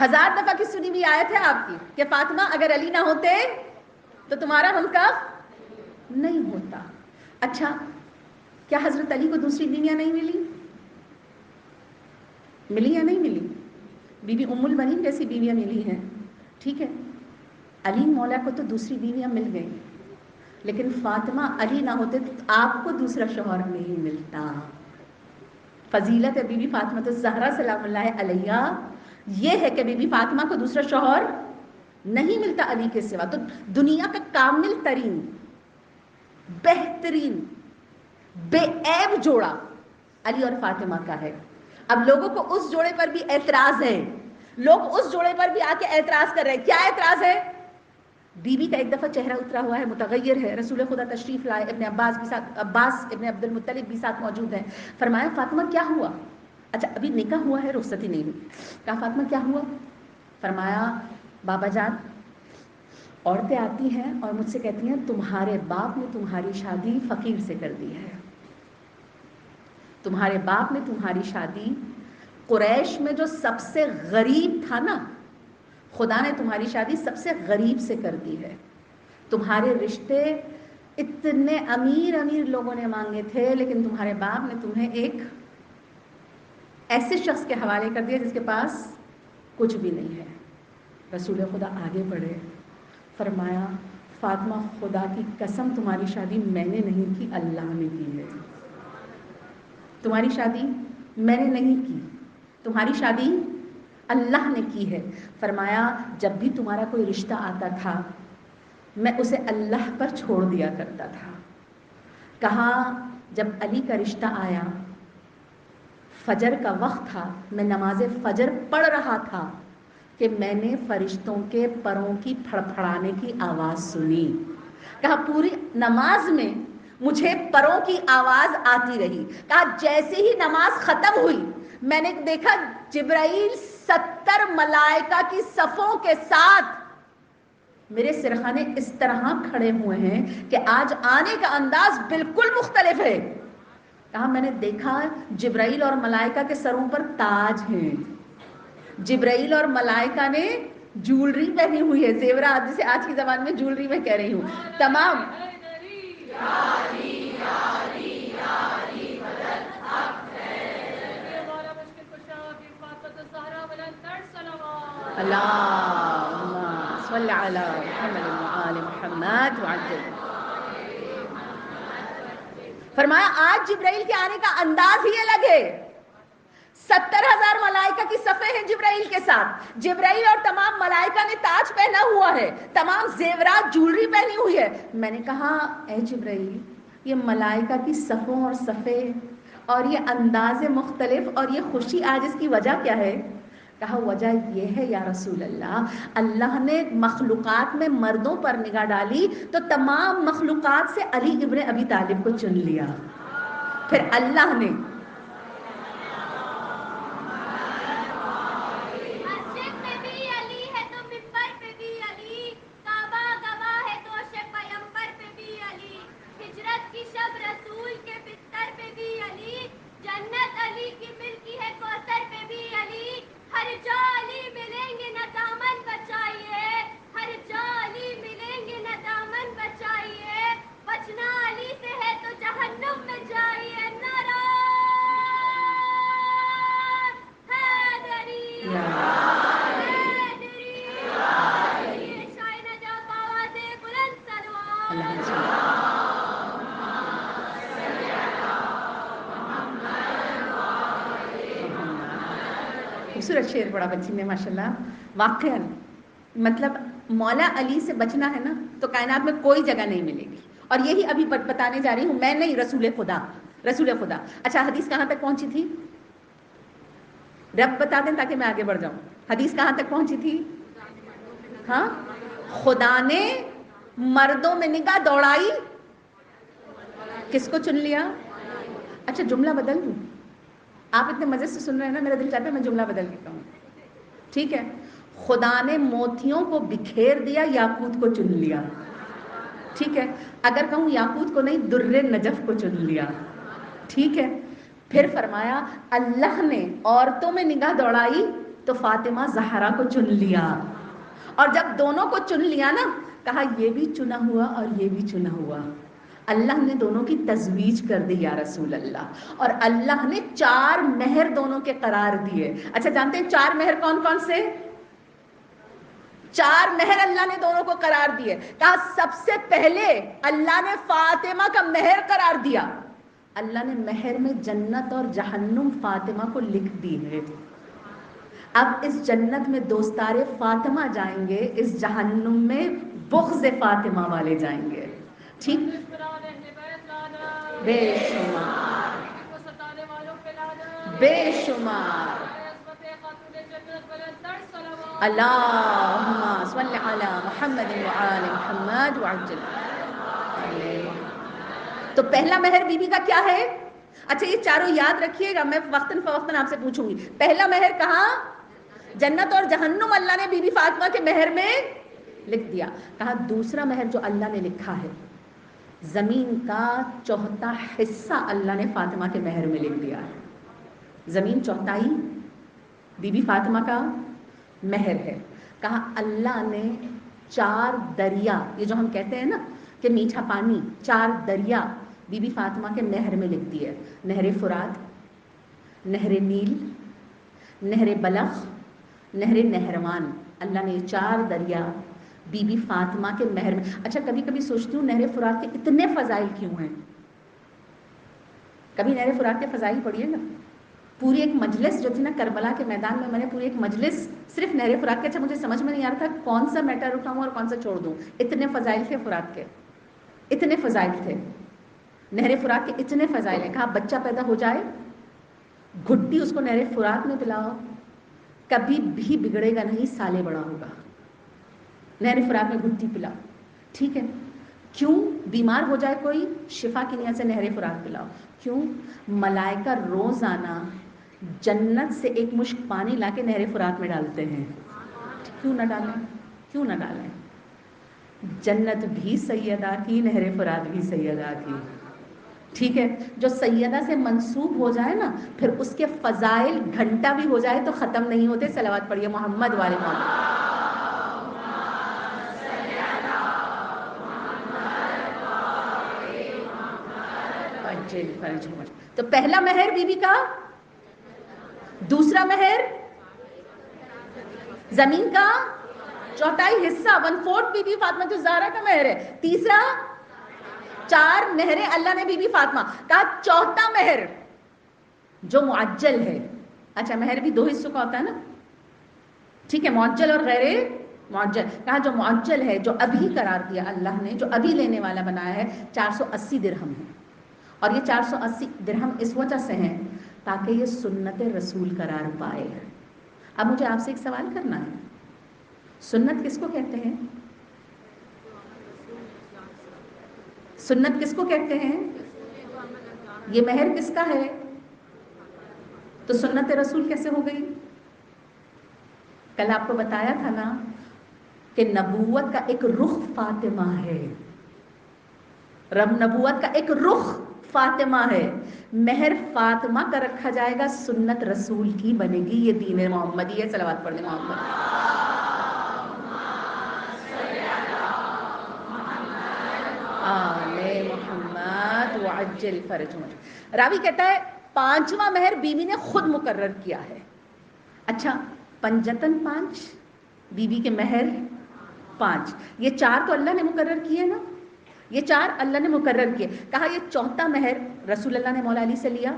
A: ہزار دفعہ کی سنی ہوئی آیت ہے آپ کی کہ فاطمہ اگر علی نہ ہوتے تو تمہارا ہم کف نہیں ہوتا۔ اچھا کیا حضرت علی کو دوسری بیویاں نہیں ملی؟ ملی یا نہیں ملی؟ بی بی ام البنین جیسی بیویاں ملی ہیں، ٹھیک ہے، علی مولا کو تو دوسری بیویاں مل گئیں، لیکن فاطمہ علی نہ ہوتے تو آپ کو دوسرا شوہر نہیں ملتا۔ فضیلت بی بی فاطمہ الزہرا سلام اللہ علیہا یہ ہے کہ بی بی فاطمہ کو دوسرا شوہر نہیں ملتا علی کے سوا۔ تو دنیا کا کامل ترین، بہترین، بے عیب جوڑا علی اور فاطمہ کا ہے۔ اب لوگوں کو اس جوڑے پر بھی اعتراض ہے، لوگ اس جوڑے پر بھی آ کے اعتراض کر رہے ہیں۔ کیا اعتراض ہے؟ بیوی کا ایک دفعہ چہرہ اترا ہوا ہے، متغیر ہے، رسول خدا تشریف لائے، ابن عباس بھی ساتھ، عباس ابن عبد المطلب بھی ساتھ موجود ہیں. فرمایا فاطمہ کیا ہوا؟ اچھا ابھی نکاح ہوا ہے، رخصتی نہیں ہوئی. کہا فاطمہ کیا ہوا؟ فرمایا بابا جان عورتیں آتی ہیں اور مجھ سے کہتی ہیں تمہارے باپ نے تمہاری شادی فقیر سے کر دی ہے، تمہارے باپ نے تمہاری شادی قریش میں جو سب سے غریب تھا نا، خدا نے تمہاری شادی سب سے غریب سے کر دی ہے. تمہارے رشتے اتنے امیر امیر لوگوں نے مانگے تھے، لیکن تمہارے باپ نے تمہیں ایک ایسے شخص کے حوالے کر دیا جس کے پاس کچھ بھی نہیں ہے. رسول خدا آگے بڑھے، فرمایا فاطمہ خدا کی قسم تمہاری شادی میں نے نہیں کی، اللہ نے کی ہے. تمہاری شادی میں نے نہیں کی، تمہاری شادی اللہ نے کی ہے. فرمایا جب بھی تمہارا کوئی رشتہ آتا تھا میں اسے اللہ پر چھوڑ دیا کرتا تھا. کہا جب علی کا رشتہ آیا، فجر کا وقت تھا، میں نماز فجر پڑھ رہا تھا کہ میں نے فرشتوں کے پروں کی پھڑپھڑانے کی آواز سنی. کہا پوری نماز میں مجھے پروں کی آواز آتی رہی. کہا جیسے ہی نماز ختم ہوئی میں نے دیکھا جبرائیل 70 ملائکہ کی صفوں کے ساتھ میرے سرخانے اس طرح کھڑے ہوئے ہیں کہ آج آنے کا انداز بالکل مختلف ہے. کہا میں نے دیکھا جبرائیل اور ملائکہ کے سروں پر تاج ہیں، جبرائیل اور ملائکہ نے جولری پہنی ہوئی ہے، زیورات جسے آج کی زبان میں جولری میں کہہ رہی ہوں. تمام اللہم صل علی محمد وآل محمد وعجل. فرمایا آج جبرائیل کے آنے کا انداز ہی الگ ہے. 70,000 ملائکہ کی صفیں ہیں جبرائیل کے ساتھ. جبرائیل اور تمام ملائکہ نے تاج پہنا ہوا ہے، تمام زیورات جولری پہنی ہوئی ہے. میں نے کہا اے جبرائیل یہ ملائکہ کی صفوں اور صفیں اور یہ انداز مختلف اور یہ خوشی آج اس کی وجہ کیا ہے؟ کہا وجہ یہ ہے یا رسول اللہ، اللہ نے مخلوقات میں مردوں پر نگاہ ڈالی تو تمام مخلوقات سے علی ابن ابی طالب کو چن لیا. پھر اللہ نے خوبصورت شعر پڑا بچی نے ماشاءاللہ. واقعا مطلب مولا علی سے بچنا ہے نا تو کائنات میں کوئی جگہ نہیں ملے گی. اور یہی ابھی بتانے جا رہی ہوں، میں نہیں، رسول خدا، رسول خدا. اچھا حدیث کہاں تک پہنچی تھی؟ رب بتا دیں تاکہ میں آگے بڑھ جاؤں. حدیث کہاں تک پہنچی تھی؟ ہاں خدا نے مردوں میں نگاہ دوڑائی، کس کو چن لیا؟ اچھا جملہ بدل دوں، آپ اتنے مزے سے سن رہے ہیں نا، میرا دل چاہتا ہے میں جملہ بدل کے کہوں. ٹھیک ہے، خدا نے موتیوں کو بکھیر دیا، یاقوت کو چن لیا. ٹھیک ہے، اگر کہوں یاقوت کو نہیں، در نجف کو چن لیا. ٹھیک ہے، پھر فرمایا اللہ نے عورتوں میں نگاہ دوڑائی تو فاطمہ زہرا کو چن لیا. اور جب دونوں کو چن لیا نا، کہا یہ بھی چنا ہوا اور یہ بھی چنا ہوا. اللہ نے دونوں کی تزویج کر دی یا رسول اللہ، اور اللہ نے 4 مہر دونوں کے قرار دیے. اچھا جانتے ہیں 4 مہر کون کون سے؟ 4 مہر اللہ نے دونوں کو قرار دیے. کہا سب سے پہلے اللہ نے فاطمہ کا مہر قرار دیا. اللہ نے مہر میں جنت اور جہنم فاطمہ کو لکھ دی ہے. اب اس جنت میں دوستار فاطمہ جائیں گے، اس جہنم میں بغض فاطمہ والے جائیں گے. ٹھیک، بے شمار بے شمار. اللہم صل علی محمد وآل محمد وعجل. تو پہلا مہر بی بی کا کیا ہے؟ اچھا یہ چاروں یاد رکھیے گا، میں وقتاً فوقتاً آپ سے پوچھوں گی. پہلا مہر کہاں؟ جنت اور جہنم اللہ نے بی بی فاطمہ کے مہر میں لکھ دیا. کہا دوسرا مہر جو اللہ نے لکھا ہے، زمین کا چوتھا حصہ اللہ نے فاطمہ کے مہر میں لکھ دیا ہے. زمین چوتھائی بی بی فاطمہ کا مہر ہے. کہا اللہ نے 4 دریا، یہ جو ہم کہتے ہیں نا کہ میٹھا پانی، 4 دریا بی بی فاطمہ کے نہر میں لکھ دیے. نہر فرات، نہر نیل، نہر بلخ، نہر نہروان. اللہ نے 4 دریا بی بی فاطمہ کے مہر میں. اچھا کبھی کبھی سوچتی ہوں نہر فرات کے اتنے فضائل کیوں ہیں؟ کبھی نہر فرات کے فضائل پڑھیے گا. پوری ایک مجلس جو تھی نا کربلا کے میدان میں نے پوری ایک مجلس صرف نہر فرات کے. اچھا مجھے سمجھ میں نہیں آ رہا تھا کون سا میٹر اٹھاؤں اور کون سا چھوڑ دوں. اتنے فضائل تھے فرات کے، اتنے فضائل تھے نہر فرات کے، اتنے فضائل ہیں. کہا بچہ پیدا ہو جائے گھٹی اس کو نہر فرات میں پلاؤ، کبھی بھی بگڑے گا نہیں، سالے بڑا ہوگا. نہر فرات میں گھٹی پلاؤ، ٹھیک ہے. کیوں؟ بیمار ہو جائے کوئی، شفا کی نیت سے نہر فرات پلاؤ. کیوں؟ ملائکہ روزانہ جنت سے ایک مشک پانی لا کے نہر فرات میں ڈالتے ہیں. کیوں نہ ڈالیں؟ کیوں نہ ڈالیں؟ جنت بھی سیدہ کی، نہر فرات بھی سیدہ کی. ٹھیک ہے. جو سیدہ سے منسوب ہو جائے نا، پھر اس کے فضائل گھنٹہ بھی ہو جائے تو ختم نہیں ہوتے. صلوات پڑھیے محمد والے محمد. تو پہلا مہر بی بی کا، دوسرا مہر زمین کا چوتھائی حصہ 1/4 بی بی فاطمہ جو زہرا کا مہر ہے. تیسرا 4 مہریں اللہ نے بی بی فاطمہ کا. چوتھا مہر جو معجل ہے. اچھا مہر بھی 2 حصوں کا ہوتا ہے نا، ٹھیک ہے، معجل اور غیر معجل. کہا جو معجل ہے، جو ابھی قرار دیا اللہ نے، جو ابھی لینے والا بنایا ہے، 480 درہم ہے. اور یہ 480 درہم اس وجہ سے ہیں تاکہ یہ سنت رسول قرار پائے. اب مجھے آپ سے ایک سوال کرنا ہے، سنت کس کو کہتے ہیں؟ سنت کس کو کہتے ہیں؟ یہ مہر کس کا ہے؟ تو سنت رسول کیسے ہو گئی؟ کل آپ کو بتایا تھا نا کہ نبوت کا ایک رخ فاطمہ ہے. رب نبوت کا ایک رخ فاطمہ ہے. مہر فاطمہ کا رکھا جائے گا، سنت رسول کی بنے گی. یہ دین محمدی ہے. صلوات پڑھنے محمد. آلِ محمد وعجل فرجہم. راوی کہتا ہے 5واں مہر بیوی نے خود مقرر کیا ہے. اچھا پنجتن 5، بیوی کے مہر 5، یہ 4 تو اللہ نے مقرر کیے نا، یہ 4 اللہ نے مقرر کیے. کہا یہ چوتھا مہر رسول اللہ نے مولا علی سے لیا،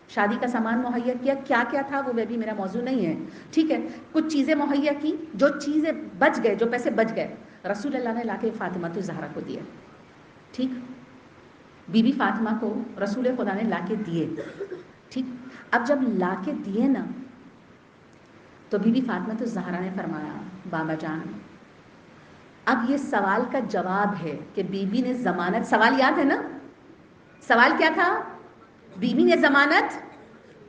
A: شادی کا سامان مہیا کیا. کیا کیا تھا وہ بھی میرا موضوع نہیں ہے، ٹھیک ہے. کچھ چیزیں مہیا کی، جو چیزیں بچ گئے، جو پیسے بچ گئے، رسول اللہ نے لا کے فاطمہ الزہرا کو دیے. ٹھیک، بی بی فاطمہ کو رسول خدا نے لا کے دیے. ٹھیک. اب جب لا کے دیے نا تو بی بی فاطمہ الزہرا نے فرمایا بابا جان، اب یہ سوال کا جواب ہے کہ بی بی نے ضمانت، سوال یاد ہے نا، سوال کیا تھا؟ بی بی نے ضمانت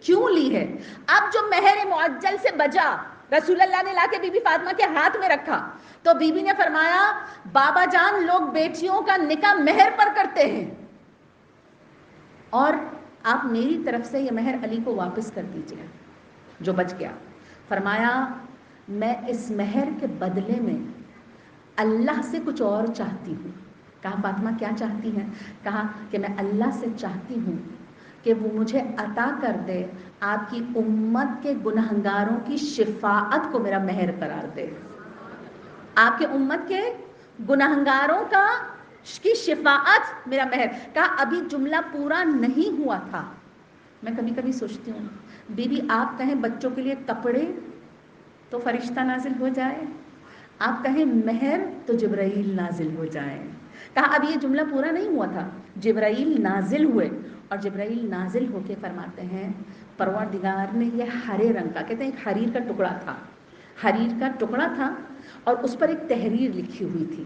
A: کیوں لی ہے؟ اب جو مہر معجل سے بجا رسول اللہ نے لا کے بی بی فاطمہ کے ہاتھ میں رکھا تو بی بی نے فرمایا بابا جان لوگ بیٹیوں کا نکاح مہر پر کرتے ہیں، اور آپ میری طرف سے یہ مہر علی کو واپس کر دیجیے جو بچ گیا. فرمایا میں اس مہر کے بدلے میں اللہ سے کچھ اور چاہتی ہوں. کہا فاطمہ کیا چاہتی ہیں؟ کہا کہ میں اللہ سے چاہتی ہوں کہ وہ مجھے عطا کر دے آپ کی امت کے گنہگاروں کی شفاعت کو میرا مہر قرار دے. آپ کے امت کے گنہگاروں کی شفاعت میرا مہر. کہا ابھی جملہ پورا نہیں ہوا تھا. میں کبھی کبھی سوچتی ہوں بی بی آپ کہیں بچوں کے لیے کپڑے تو فرشتہ نازل ہو جائے، آپ کہیں مہر تو جبرائیل نازل ہو جائے. کہا اب یہ جملہ پورا نہیں ہوا تھا، جبرائیل نازل ہوئے اور جبرائیل نازل ہو کے فرماتے ہیں پروردگار نے یہ ہرے رنگ کا، کہتے ہیں ایک حریر کا ٹکڑا تھا، حریر کا ٹکڑا تھا اور اس پر ایک تحریر لکھی ہوئی تھی.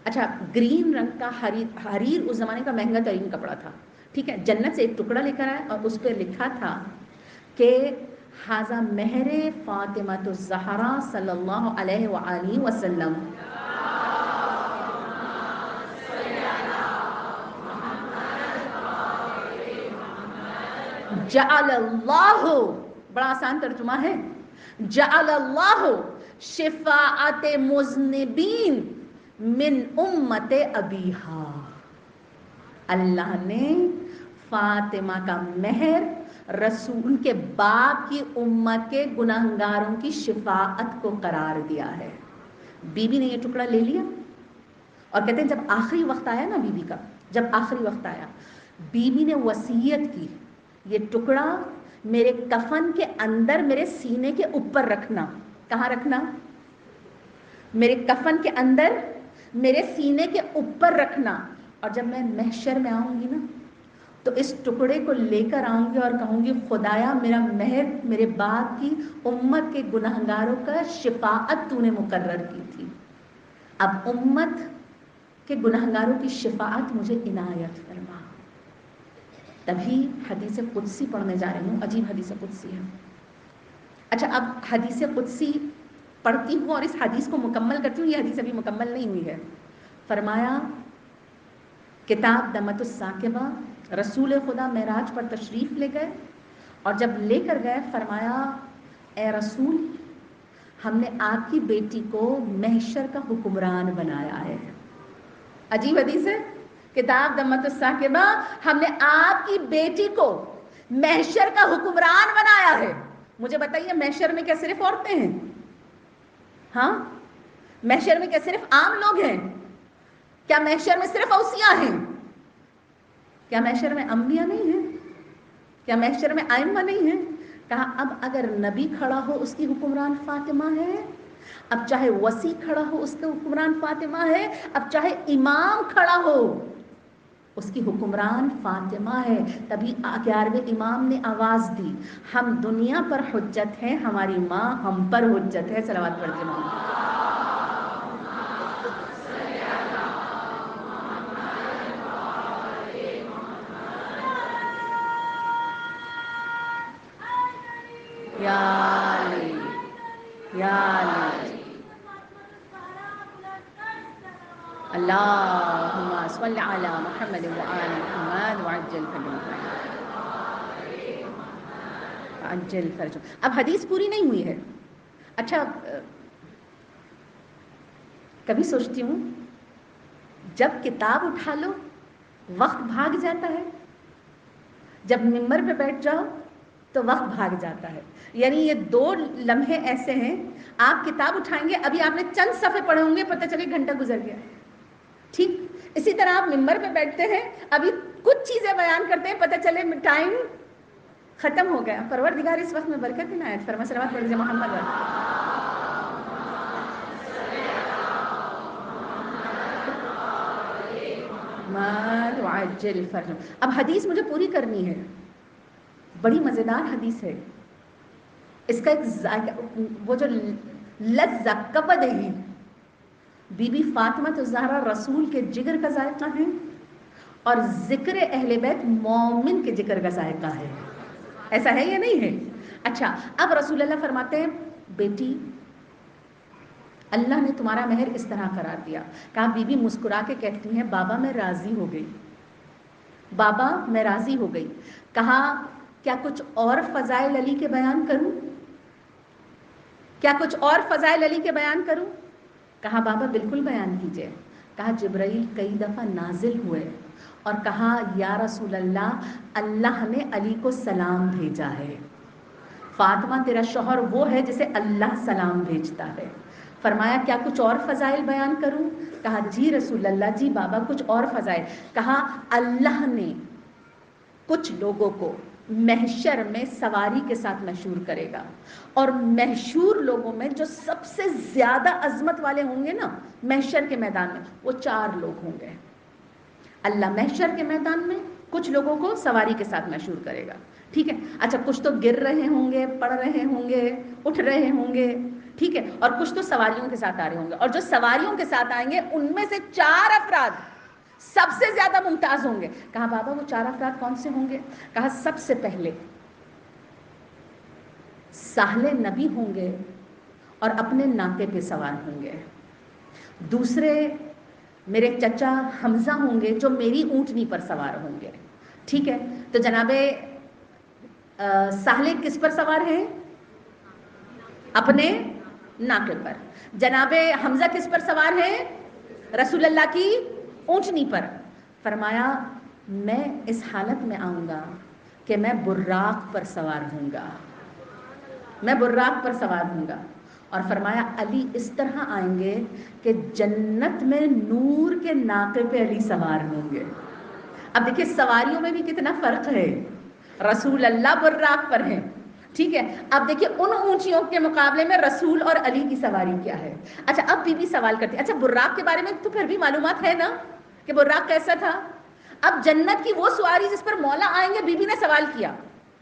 A: اچھا گرین رنگ کا حریر اس زمانے کا مہنگا ترین کپڑا تھا. ٹھیک ہے, جنت سے ایک ٹکڑا لے کر آئے اور اس پہ لکھا تھا کہ حاذا مہر فاطمہ الزہرا صلی اللہ علیہ وآلہ وسلم. جعل اللہ, بڑا آسان ترجمہ ہے, جعل اللہ شفاعت مذنبین من امت ابیہا. اللہ نے فاطمہ کا مہر رسول کے باپ کی امت کے گناہگاروں کی شفاعت کو قرار دیا ہے. بی بی نے یہ ٹکڑا لے لیا اور کہتے ہیں جب آخری وقت آیا نا بی بی کا, جب آخری وقت آیا بی بی نے وصیت کی یہ ٹکڑا میرے کفن کے اندر میرے سینے کے اوپر رکھنا. کہاں رکھنا؟ میرے کفن کے اندر میرے سینے کے اوپر رکھنا, اور جب میں محشر میں آؤں گی نا تو اس ٹکڑے کو لے کر آؤں گی اور کہوں گی خدایا میرا مہر میرے باپ کی امت کے گناہگاروں کا شفاعت تو نے مقرر کی تھی, اب امت کے گناہگاروں کی شفاعت مجھے عنایت فرما. تبھی حدیث قدسی پڑھنے جا رہی ہوں, عجیب حدیث قدسی ہے. اچھا اب حدیث قدسی پڑھتی ہوں اور اس حدیث کو مکمل کرتی ہوں. یہ حدیث ابھی مکمل نہیں ہوئی ہے. فرمایا کتاب دمت الثاقبہ, رسول خدا معراج پر تشریف لے گئے اور جب لے کر گئے فرمایا اے رسول ہم نے آپ کی بیٹی کو محشر کا حکمران بنایا ہے. عجیب حدیث ہے. کتاب دمت الثاقبہ, ہم نے آپ کی بیٹی کو محشر کا حکمران بنایا ہے. مجھے بتائیے محشر میں کیا صرف عورتیں ہیں؟ ہاں, محشر میں کیا صرف عام لوگ ہیں؟ کیا محشر میں صرف اوصیاء ہیں؟ کیا محشر میں انبیاء نہیں ہیں؟ کیا محشر میں ائمہ نہیں ہیں؟ کہا اب اگر نبی کھڑا ہو اس کی حکمران فاطمہ ہے, اب چاہے وصی کھڑا ہو اس کے حکمران فاطمہ ہے, اب چاہے امام کھڑا ہو اس کی حکمران فاطمہ ہے. تبھی 11ویں امام نے آواز دی ہم دنیا پر حجت ہیں, ہماری ماں ہم پر حجت ہے. صلوات پڑھتے ہیں. یا علی یا علی اللہم صل علی محمد وآل محمد وعجل فرجہ. اب حدیث پوری نہیں ہوئی ہے. اچھا کبھی سوچتی ہوں جب کتاب اٹھا لو وقت بھاگ جاتا ہے, جب ممبر پہ بیٹھ جاؤ تو وقت بھاگ جاتا ہے. یعنی یہ 2 لمحے ایسے ہیں, آپ کتاب اٹھائیں گے ابھی آپ نے چند صفحے پڑھے ہوں گے, پتہ چلے گھنٹہ گزر گیا. ٹھیک اسی طرح آپ ممبر پہ بیٹھتے ہیں, ابھی کچھ چیزیں بیان کرتے ہیں, پتہ چلے ٹائم ختم ہو گیا. پروردگار اس وقت میں برکت عنایت فرما. صلوات پڑھ محمد. وعجل فرجہ. اب حدیث مجھے پوری کرنی ہے, بڑی مزیدار حدیث ہے. اس کا ایک ذائقہ, وہ جو لذت کبدہی بی بی فاطمہ الزہرا رسول کے جگر کا ذائقہ ہے اور ذکر اہل بیت مومن کے ذکر کا ذائقہ ہے. ایسا ہے یا نہیں ہے؟ اچھا اب رسول اللہ فرماتے ہیں بیٹی اللہ نے تمہارا مہر اس طرح قرار دیا. کہا بی بی مسکرا کے کہتی ہیں بابا میں راضی ہو گئی, بابا میں راضی ہو گئی. کہا کیا کچھ اور فضائل علی کے بیان کروں؟ کیا کچھ اور فضائل علی کے بیان کروں؟ کہا بابا بالکل بیان کیجئے. کہا جبرائیل کئی دفعہ نازل ہوئے اور کہا یا رسول اللہ اللہ نے علی کو سلام بھیجا ہے. فاطمہ تیرا شوہر وہ ہے جسے اللہ سلام بھیجتا ہے. فرمایا کیا کچھ اور فضائل بیان کروں؟ کہا جی رسول اللہ, جی بابا کچھ اور فضائل. کہا اللہ نے کچھ لوگوں کو محشر میں سواری کے ساتھ مشہور کرے گا, اور محشور لوگوں میں جو سب سے زیادہ عظمت والے ہوں گے نا محشر کے میدان میں, وہ 4 لوگ ہوں گے. اللہ محشر کے میدان میں کچھ لوگوں کو سواری کے ساتھ مشہور کرے گا. ٹھیک ہے. اچھا کچھ تو گر رہے ہوں گے, پڑھ رہے ہوں گے, اٹھ رہے ہوں گے, ٹھیک ہے، اور کچھ تو سواریوں کے ساتھ آ رہے ہوں گے، اور جو سواریوں کے ساتھ آئیں گے ان میں سے 4 افراد سب سے زیادہ ممتاز ہوں گے۔ کہا بابا وہ 4 افراد کون سے ہوں گے؟ کہا سب سے پہلے ساحل نبی ہوں گے اور اپنے ناقے پہ سوار ہوں گے، دوسرے میرے چچا حمزہ ہوں گے جو میری اونٹنی پر سوار ہوں گے، ٹھیک ہے۔ تو جناب ساحل کس پر سوار ہیں؟ اپنے ناقے پر۔ جناب حمزہ کس پر سوار ہیں؟ رسول اللہ کی اونٹنی پر۔ فرمایا میں اس حالت میں آؤں گا کہ میں براق پر سوار ہوں گا، میں براق پر سوار ہوں گا، اور فرمایا علی اس طرح آئیں گے کہ جنت میں نور کے ناقے پہ علی سوار ہوں گے۔ اب دیکھیں سواریوں میں بھی کتنا فرق ہے، رسول اللہ براق پر ہیں، ٹھیک ہے۔ اب دیکھیں ان اونچیوں کے مقابلے میں رسول اور علی کی سواری کیا ہے۔ اچھا اب بی بی سوال کرتی ہے، اچھا براق کے بارے میں تو پھر بھی معلومات ہے نا کہ براق کیسا تھا؟ اب جنت کی وہ سواری جس پر مولا آئیں گے، بی بی نے سوال کیا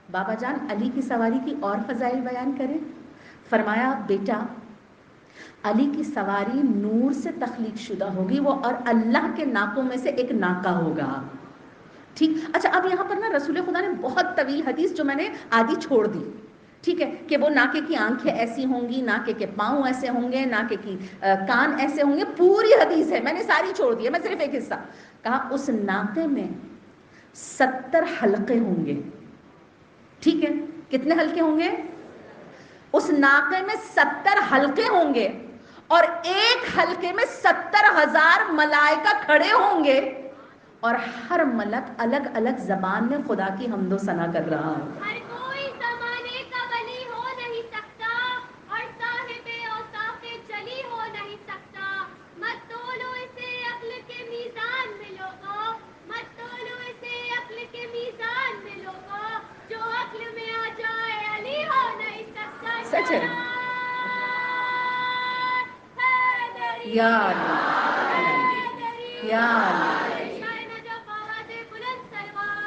A: بابا جان علی کی سواری کی اور فضائل بیان کریں۔ فرمایا بیٹا علی کی سواری نور سے تخلیق شدہ ہوگی، وہ اور اللہ کے ناکوں میں سے ایک ناکا ہوگا، ٹھیک۔ اچھا اب یہاں پر نا رسول خدا نے بہت طویل حدیث جو میں نے آدھی چھوڑ دی، ٹھیک ہے، کہ وہ ناکے کی آنکھیں ایسی ہوں گی، ناکے کے پاؤں ایسے ہوں گے، ناکے کی کان ایسے ہوں گے، پوری حدیث ہے، میں نے ساری چھوڑ دی ہے، میں صرف ایک حصہ کہا اس ناکے میں 70 حلقے ہوں گے، ٹھیک ہے۔ کتنے حلقے ہوں گے؟ اس ناکے میں 70 حلقے ہوں گے، اور ایک حلقے میں 70,000 ملائکہ کھڑے ہوں گے، اور ہر ملک الگ الگ زبان میں خدا کی حمد و ثنا کر رہا ہوگا۔
B: ہر کوئی زمانے کا ولی ہو نہیں سکتا اور صاحب اوصاف جلی ہو نہیں سکتا، مت تولو اسے عقل کے میزان میں لوگو، مت تولو اسے عقل کے میزان میں لوگو، جو عقل میں آ جائے علی ہو نہیں سکتا۔
A: سچ ہے یا علی یا علی،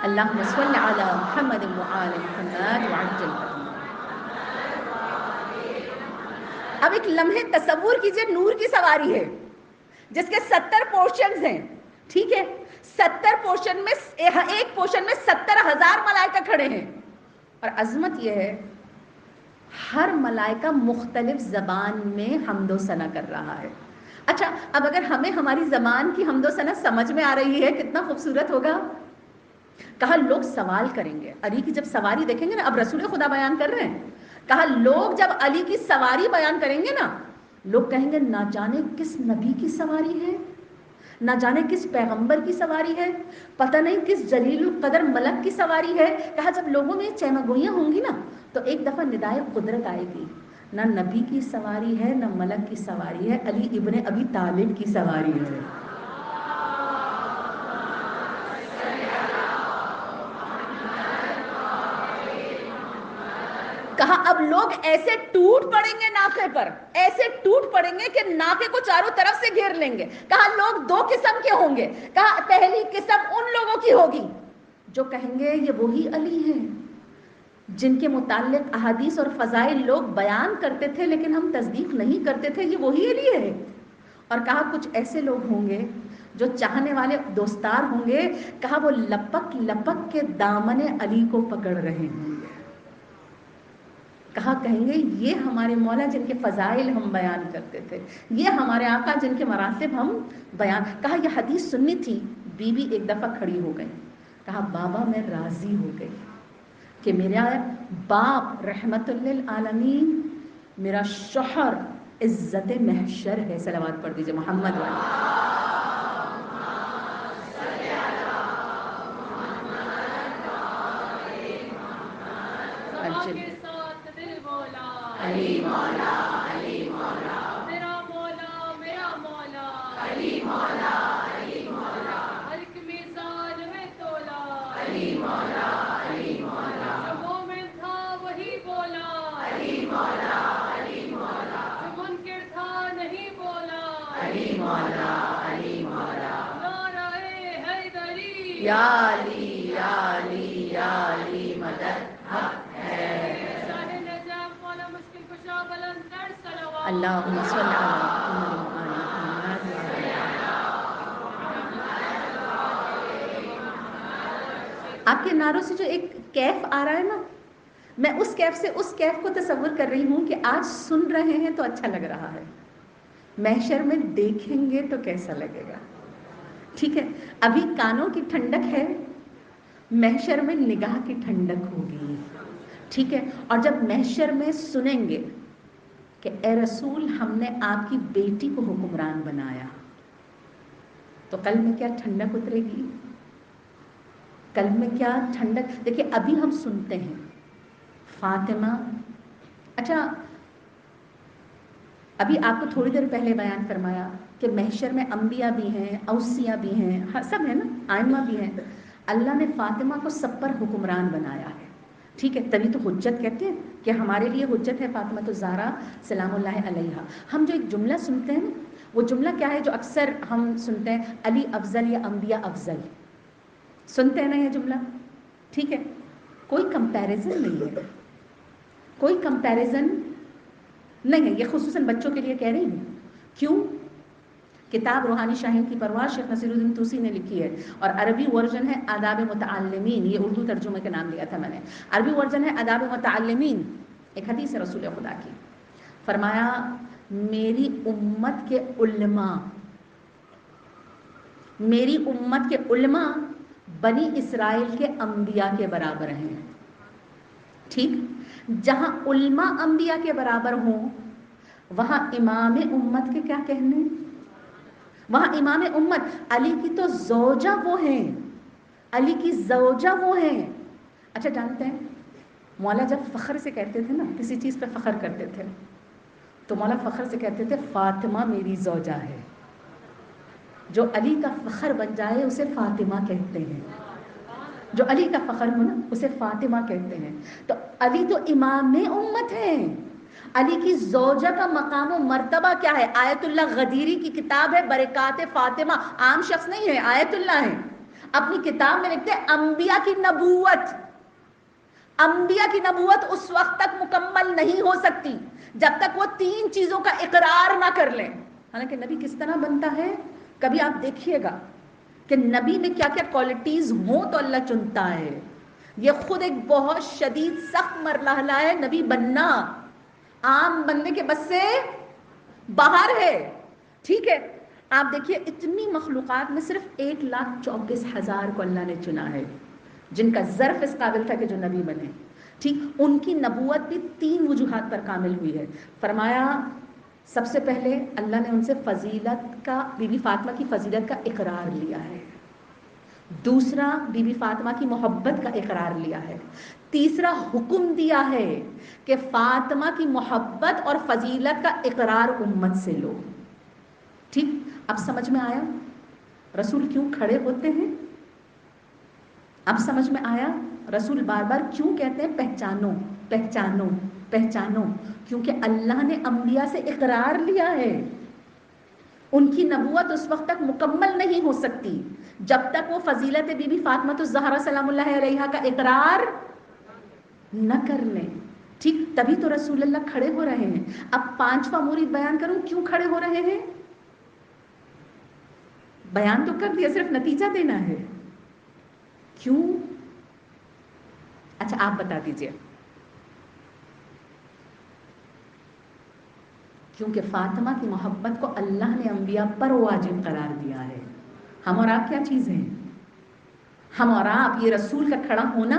A: اللہم صل علی محمد وآل محمد وعجل فرجہ۔ اب ایک لمحے تصور کیجئے نور کی سواری ہے جس کے 70 پورشنز ہیں، ٹھیک ہے، 70 پورشن میں ایک پورشن میں 70,000 ملائکہ کھڑے ہیں، اور عظمت یہ ہے ہر ملائکہ مختلف زبان میں حمد و ثنا کر رہا ہے۔ اچھا اب اگر ہمیں ہماری زبان کی حمد و ثنا سمجھ میں آ رہی ہے کتنا خوبصورت ہوگا۔ کہا لوگ سوال کریں گے، علی کی جب سواری دیکھیں گے نا، اب رسول خدا بیان کر رہے ہیں، کہا لوگ جب علی کی سواری بیان کریں گے نا، لوگ کہیں گے نہ جانے کس نبی کی سواری ہے، نہ جانے کس پیغمبر کی سواری ہے، پتہ نہیں کس جلیل القدر ملک کی سواری ہے۔ کہا جب لوگوں میں چہمگوئیاں ہوں گی نا تو ایک دفعہ ندائے قدرت آئے گی، نہ نبی کی سواری ہے نہ ملک کی سواری ہے، علی ابن ابی طالب کی سواری ہے۔ کہا اب لوگ ایسے ٹوٹ پڑیں گے ناکے پر، ایسے ٹوٹ پڑیں گے کہ ناکے کو چاروں طرف سے گھیر لیں گے۔ کہا لوگ 2 قسم کے ہوں گے، کہا پہلی قسم ان لوگوں کی ہوگی جو کہیں گے یہ وہی علی ہیں جن کے متعلق احادیث اور فضائل لوگ بیان کرتے تھے لیکن ہم تصدیق نہیں کرتے تھے، یہ وہی علی ہے۔ اور کہا کچھ ایسے لوگ ہوں گے جو چاہنے والے دوستار ہوں گے، کہا وہ لپک لپک کے دامن علی کو پکڑ رہے ہوں گے، کہا کہیں گے یہ ہمارے مولا جن کے فضائل ہم بیان کرتے تھے، یہ ہمارے آقا جن کے مراتب ہم بیان۔ کہا یہ حدیث سننی تھی، بی بی ایک دفعہ کھڑی ہو گئی، کہا بابا میں راضی ہو گئی کہ میرا باپ رحمت للعالمین، میرا شوہر عزت محشر ہے۔ صلوات پڑھ دیجئے محمد والی۔ علی مولا علی مولا
B: میرا مولا میرا مولا
A: علی مولا علی مولا
B: ہر ایک میزان میں تولا،
A: علی مولا علی مولا
B: جو مومن تھا وہی بولا،
A: علی مولا علی مولا
B: جو منکر تھا نہیں بولا،
A: علی مولا علی مولا
B: نعرہ حیدری
A: یا علی یا علی یا علی مدد حق ہے۔
B: شاہ نجف مولا مشکل کشا بلند تر صلوات۔
A: اللہم صل علی محمد و آل محمد و آل۔ آپ کے نعروں سے جو ایک کیف آ رہا ہے نا، میں اس کیف سے اس کیف کو تصور کر رہی ہوں کہ آج سن رہے ہیں تو اچھا لگ رہا ہے، محشر میں دیکھیں گے تو کیسا لگے گا۔ ٹھیک ہے، ابھی کانوں کی ٹھنڈک ہے، محشر میں نگاہ کی ٹھنڈک ہوگی۔ ٹھیک ہے، اور جب محشر میں سنیں گے کہ اے رسول ہم نے آپ کی بیٹی کو حکمران بنایا، تو قلب میں کیا ٹھنڈک اترے گی، قلب میں کیا ٹھنڈک۔ دیکھیں ابھی ہم سنتے ہیں فاطمہ، اچھا ابھی آپ کو تھوڑی دیر پہلے بیان فرمایا کہ محشر میں انبیاء بھی ہیں، اوصیاء بھی ہیں، سب ہیں نا، آئمہ بھی ہیں، اللہ نے فاطمہ کو سب پر حکمران بنایا ہے۔ ٹھیک ہے، تبھی تو حجت کہتے ہیں کہ ہمارے لیے حجت ہے فاطمہ الزہرا سلام اللہ علیہا۔ ہم جو ایک جملہ سنتے ہیں نا، وہ جملہ کیا ہے جو اکثر ہم سنتے ہیں، علی افضل یا انبیاء افضل، سنتے ہیں نا یہ جملہ؟ ٹھیک ہے، کوئی کمپیریزن نہیں ہے، کوئی کمپیریزن نہیں ہے، یہ خصوصاً بچوں کے لیے کہہ رہی ہوں۔ کیوں؟ کتاب روحانی شاہین کی پرواز شیخ نصیر الدین طوسی نے لکھی ہے، اور عربی ورژن ہے آداب متعلمین، یہ اردو ترجمے کا نام لیا تھا میں نے، عربی ورژن ہے آداب متعلمین، ایک حدیث ہے رسول خدا کی۔ فرمایا میری امت کے علماء، میری امت کے علماء بنی اسرائیل کے انبیاء کے برابر ہیں۔ ٹھیک، جہاں علماء انبیاء کے برابر ہوں وہاں امام امت کے کیا کہنے، وہاں امام امت علی کی تو زوجہ وہ ہیں، علی کی زوجہ وہ ہیں۔ اچھا جانتے ہیں مولا جب فخر سے کہتے تھے نا، کسی چیز پہ فخر کرتے تھے تو مولا فخر سے کہتے تھے فاطمہ میری زوجہ ہے۔ جو علی کا فخر بن جائے اسے فاطمہ کہتے ہیں، جو علی کا فخر ہو نا اسے فاطمہ کہتے ہیں۔ تو علی تو امام امت ہیں، علی کی زوجہ کا مقام و مرتبہ کیا ہے؟ آیت اللہ غدیری کی کتاب ہے برکات فاطمہ، عام شخص نہیں ہے، آیت اللہ ہے، اپنی کتاب میں لکھتے ہیں انبیاء کی نبوت، انبیاء کی نبوت اس وقت تک مکمل نہیں ہو سکتی جب تک وہ تین چیزوں کا اقرار نہ کر لیں۔ حالانکہ نبی کس طرح بنتا ہے کبھی آپ دیکھیے گا کہ نبی میں کیا کیا کوالٹیز ہوں تو اللہ چنتا ہے۔ یہ خود ایک بہت شدید سخت مرحلہ ہے نبی بننا، عام بننے کے بس سے باہر ہے۔ ٹھیک ہے، آپ دیکھیے اتنی مخلوقات میں صرف 1,24,000 کو اللہ نے چنا ہے جن کا ظرف اس قابل تھا کہ جو نبی بنے۔ ٹھیک، ان کی نبوت بھی 3 وجوہات پر کامل ہوئی ہے۔ فرمایا سب سے پہلے اللہ نے ان سے فضیلت کا، بی بی فاطمہ کی فضیلت کا اقرار لیا ہے، دوسرا بی بی فاطمہ کی محبت کا اقرار لیا ہے، تیسرا حکم دیا ہے کہ فاطمہ کی محبت اور فضیلت کا اقرار امت سے لو۔ ٹھیک، اب سمجھ میں آیا رسول کیوں کھڑے ہوتے ہیں؟ اب سمجھ میں آیا رسول بار بار کیوں کہتے ہیں پہچانو پہچانو پہچانو؟ کیونکہ اللہ نے انبیاء سے اقرار لیا ہے، ان کی نبوت اس وقت تک مکمل نہیں ہو سکتی جب تک وہ فضیلت بی بی فاطمہ الزہرا سلام اللہ علیہا کا اقرار نہ کر لیں۔ ٹھیک، تبھی تو رسول اللہ کھڑے ہو رہے ہیں۔ اب 5واں مورد بیان کروں کیوں کھڑے ہو رہے ہیں؟ بیان تو کر دیا، صرف نتیجہ دینا ہے۔ کیوں؟ اچھا آپ بتا دیجئے۔ کیونکہ فاطمہ کی محبت کو اللہ نے انبیاء پر واجب قرار دیا ہے۔ ہم اور آپ کیا چیز ہیں؟ ہم اور آپ یہ رسول کا کھڑا ہونا،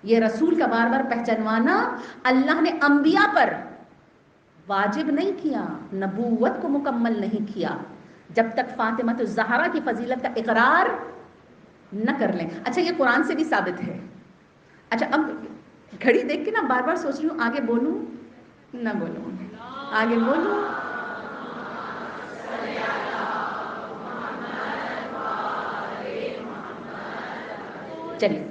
A: یہ رسول کا بار بار پہچانوانا اللہ نے انبیاء پر واجب نہیں کیا، نبوت کو مکمل نہیں کیا جب تک فاطمہ الزہرا کی فضیلت کا اقرار نہ کر لیں۔ اچھا یہ قرآن سے بھی ثابت ہے۔ اچھا اب گھڑی دیکھ کے نا بار بار سوچ رہی ہوں آگے بولوں نہ بولوں، آگے بولوں۔ چلیے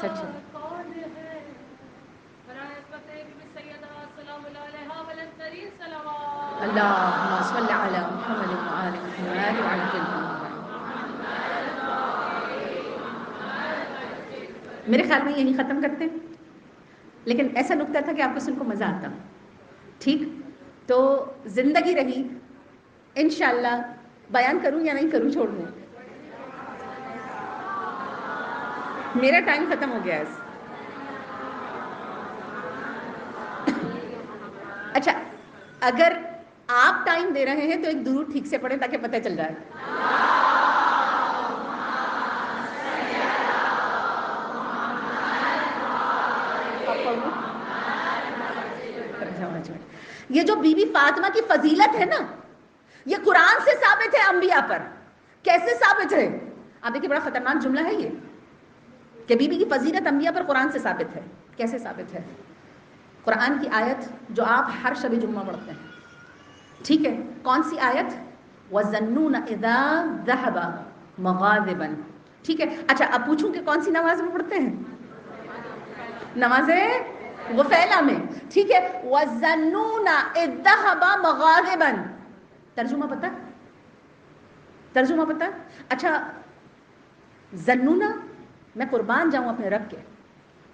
A: سچ ہے، اللهم صل علی محمد وآل محمد وعجل فرجهم۔ میرے خیال میں یہی ختم کرتے ہیں، لیکن ایسا نکتہ تھا کہ آپ کو سن کو مزہ آتا، ٹھیک؟ تو زندگی رہی، انشاءاللہ بیان کروں یا نہیں کروں، چھوڑ دوں؟ میرا ٹائم ختم ہو گیا ہے۔ اچھا، اگر آپ ٹائم دے رہے ہیں تو ایک درود ٹھیک سے پڑھیں تاکہ پتہ چل جائے۔ یہ جو بی بی فاطمہ کی فضیلت ہے نا، یہ قرآن سے ثابت ہے انبیاء پر۔ کیسے ثابت ہے؟ آپ دیکھیں، بڑا خطرناک جملہ ہے یہ کہ بی بی کی فضیلت انبیاء پر قرآن سے ثابت ہے۔ کیسے ثابت ہے؟ قرآن کی آیت جو آپ ہر شب جمعہ پڑھتے ہیں، ٹھیک ہے؟ کون سی آیت؟ وَظَنُّونَ إِذَا ذَهَبَ مُغَاضِبًا، ٹھیک ہے؟ اچھا، اب پوچھوں کہ کون سی نماز میں پڑھتے ہیں؟ نماز غفیلہ میں، ٹھیک ہے؟ وَظَنُّونَ إِذْ ذَهَبَ مُغَاضِبًا، ترجمہ پتہ؟ ترجمہ پتہ؟ اچھا، ظنونا، میں قربان جاؤں اپنے رب کے،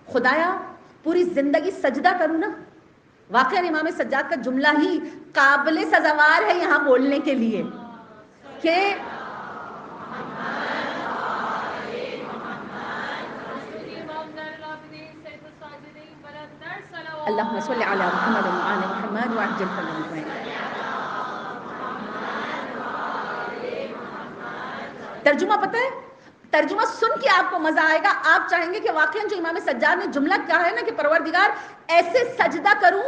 A: خدایا پوری زندگی سجدہ کروں نا، واقعا امام سجاد کا جملہ ہی قابل سزاوار ہے یہاں بولنے کے لیے کہ اللہم صلی علی محمد وآل محمد وعجل فرجهم۔ ترجمہ پتہ ہے؟ ترجمہ سن کے آپ کو مزہ آئے گا، آپ چاہیں گے کہ واقعا جو امام سجاد نے جملہ کہا ہے نا کہ پروردگار ایسے سجدہ کروں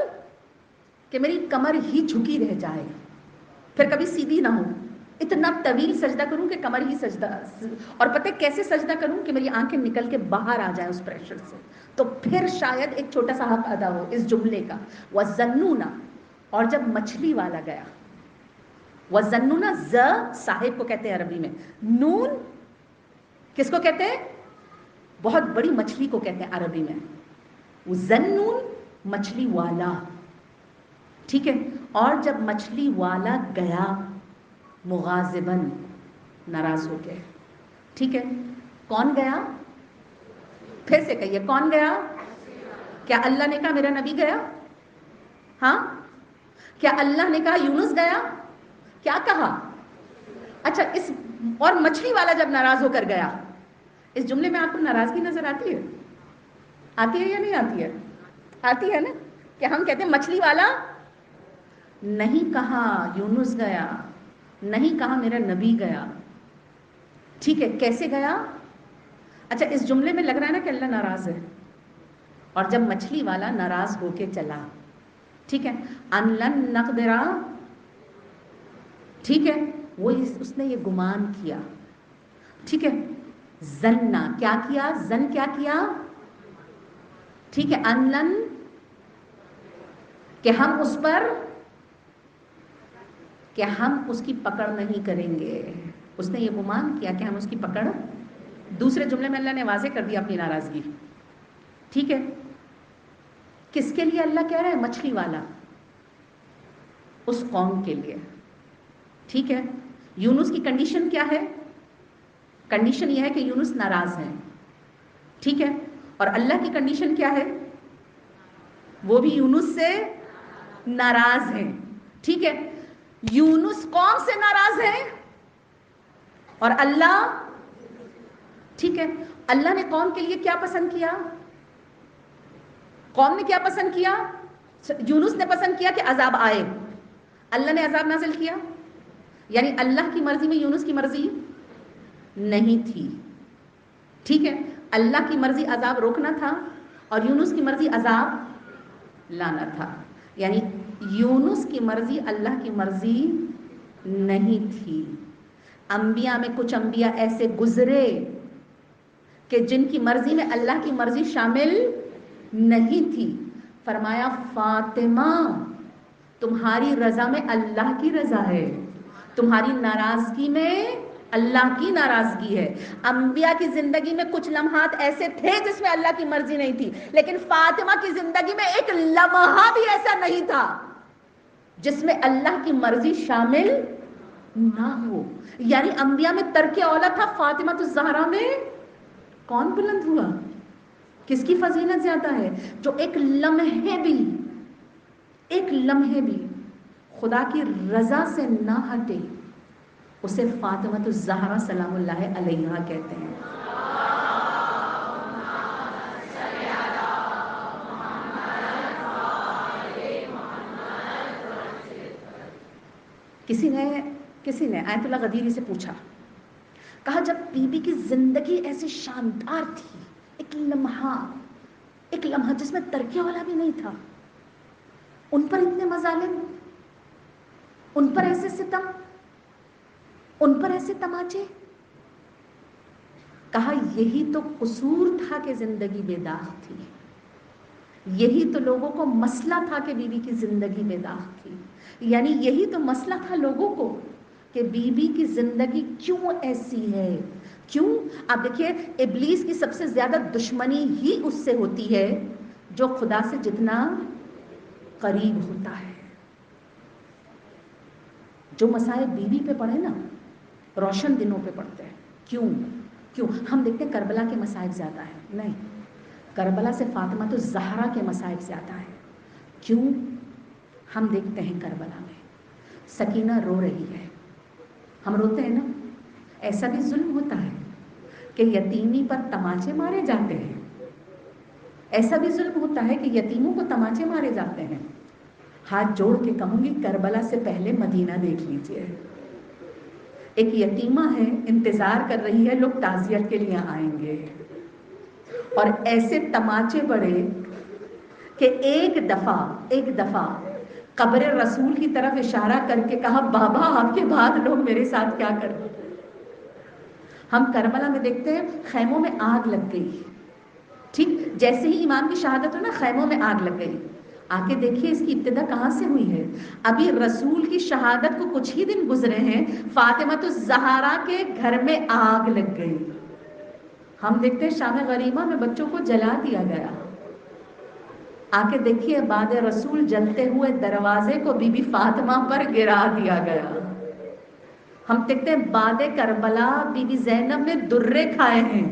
A: کہ میری کمر ہی جھکی رہ جائے، پھر کبھی سیدھی نہ ہو، اتنا طویل سجدہ کروں کہ کمر ہی سجدہ، اور پتہ کیسے سجدہ کروں کہ میری آنکھیں نکل کے باہر آ جائیں اس پریشر سے، تو پھر شاید ایک چھوٹا سا حق ادا ہو اس جملے کا، وَظَنُّونَ، اور جب مچھلی والا گیا، وَظَنُّونَ، ز صاحب کو کہتے ہیں عربی میں، نون کس کو کہتے ہیں؟ بہت بڑی مچھلی کو کہتے ہیں عربی میں، ذنون مچھلی والا، ٹھیک ہے؟ اور جب مچھلی والا گیا مغاضباً، ناراض ہو کے، ٹھیک ہے؟ کون گیا؟ پھر سے کہیے، کون گیا؟ کیا اللہ نے کہا میرا نبی گیا؟ ہاں؟ کیا اللہ نے کہا یونس گیا؟ کیا کہا؟ اچھا، اس اور مچھلی والا جب ناراض ہو کر گیا، اس جملے میں آپ کو ناراضگی نظر آتی ہے؟ آتی ہے یا نہیں آتی ہے؟ آتی ہے نا، کہ ہم کہتے ہیں مچھلی والا نہیں کہا یونس گیا، نہیں کہا میرا نبی گیا، ٹھیک ہے؟ کیسے گیا؟ اچھا، اس جملے میں لگ رہا ہے نا کہ اللہ ناراض ہے، اور جب مچھلی والا ناراض ہو کے چلا، ٹھیک ہے؟ ان لن نقدرا، ٹھیک ہے؟ وہ اس نے یہ گمان کیا، ٹھیک ہے؟ زننا، کیا کیا؟ زن کیا کیا؟ ٹھیک ہے؟ ان لن، کہ ہم اس پر، کہ ہم اس کی پکڑ نہیں کریں گے، اس نے یہ گمان کیا کہ ہم اس کی پکڑ، دوسرے جملے میں اللہ نے واضح کر دیا اپنی ناراضگی، ٹھیک ہے؟ کس کے لیے اللہ کہہ رہا ہے؟ مچھلی والا، اس قوم کے لیے، ٹھیک ہے؟ یونس کی کنڈیشن کیا ہے؟ کنڈیشن یہ ہے کہ یونس ناراض ہیں، ٹھیک ہے؟ اور اللہ کی کنڈیشن کیا ہے؟ وہ بھی یونس سے ناراض ہیں، ٹھیک ہے؟ یونس قوم سے ناراض ہیں اور اللہ، ٹھیک ہے؟ اللہ نے قوم کے لیے کیا پسند کیا؟ قوم نے کیا پسند کیا؟ یونس نے پسند کیا کہ عذاب آئے، اللہ نے عذاب نازل کیا، یعنی اللہ کی مرضی میں یونس کی مرضی نہیں تھی، ٹھیک ہے؟ اللہ کی مرضی عذاب روکنا تھا اور یونس کی مرضی عذاب لانا تھا، یعنی یونس کی مرضی اللہ کی مرضی نہیں تھی۔ انبیاء میں کچھ انبیاء ایسے گزرے کہ جن کی مرضی میں اللہ کی مرضی شامل نہیں تھی، فرمایا فاطمہ تمہاری رضا میں اللہ کی رضا ہے، تمہاری ناراضگی میں اللہ کی ناراضگی ہے۔ انبیاء کی زندگی میں کچھ لمحات ایسے تھے جس میں اللہ کی مرضی نہیں تھی، لیکن فاطمہ کی زندگی میں ایک لمحہ بھی ایسا نہیں تھا جس میں اللہ کی مرضی شامل نہ ہو. یعنی انبیاء میں ترک اولا تھا، فاطمہ الزہرا میں کون بلند ہوا؟ کس کی فضیلت زیادہ ہے؟ جو ایک لمحے بھی خدا کی رضا سے نہ ہٹے، اسے فاطمہ الزہرا سلام اللہ علیہا کہتے ہیں. کسی نے آیت اللہ غدیری سے پوچھا، کہا جب بی بی کی زندگی ایسی شاندار تھی، ایک لمحہ جس میں ترکیہ والا بھی نہیں تھا، ان پر اتنے مظالم، ان پر ایسے ستم، ان پر ایسے تماچے. کہا یہی تو قصور تھا کہ زندگی بے داغ تھی، یہی تو لوگوں کو مسئلہ تھا کہ بی بی کی زندگی بے داغ تھی. یعنی یہی تو مسئلہ تھا لوگوں کو کہ بی بی کی زندگی کیوں ایسی ہے، کیوں؟ آپ دیکھیے ابلیس کی سب سے زیادہ دشمنی ہی اس سے ہوتی ہے جو خدا سے جتنا قریب ہوتا ہے. جو مسائب بی بی پہ پڑے نا، روشن دنوں پہ پڑتے ہیں. کیوں؟ ہم دیکھتے ہیں کربلا کے مسائب زیادہ ہیں، نہیں، کربلا سے فاطمہ الزہرا کے مسائب زیادہ ہیں. کیوں؟ ہم دیکھتے ہیں کربلا میں سکینہ رو رہی ہے، ہم روتے ہیں نا. ایسا بھی ظلم ہوتا ہے کہ یتیمی پر تماچے مارے جاتے ہیں، ایسا بھی ظلم ہوتا ہے کہ یتیموں کو تماچے مارے جاتے ہیں. ہاتھ جوڑ کے کہوں گی کربلا سے پہلے مدینہ دیکھ لیجئے. ایک یتیمہ ہے، انتظار کر رہی ہے لوگ تعزیت کے لیے آئیں گے، اور ایسے تماچے بڑے کہ ایک دفعہ قبر رسول کی طرف اشارہ کر کے کہا بابا آپ کے بعد لوگ میرے ساتھ کیا کریں. ہم کربلا میں دیکھتے ہیں خیموں میں آگ لگ گئی، ٹھیک جیسے ہی امام کی شہادت ہو نا خیموں میں آگ لگ گئی. آ کے دیکھیے اس کی ابتدا کہاں سے ہوئی ہے. ابھی رسول کی شہادت کو کچھ ہی دن گزرے ہیں، فاطمہ الزہرا کے گھر میں آگ لگ گئی. ہم دیکھتے ہیں شام غریبہ میں بچوں کو جلا دیا گیا. آ کے دیکھیے بعد رسول جلتے ہوئے دروازے کو بی بی فاطمہ پر گرا دیا گیا. ہم دیکھتے ہیں بعد کربلا بی بی زینب نے درے کھائے ہیں.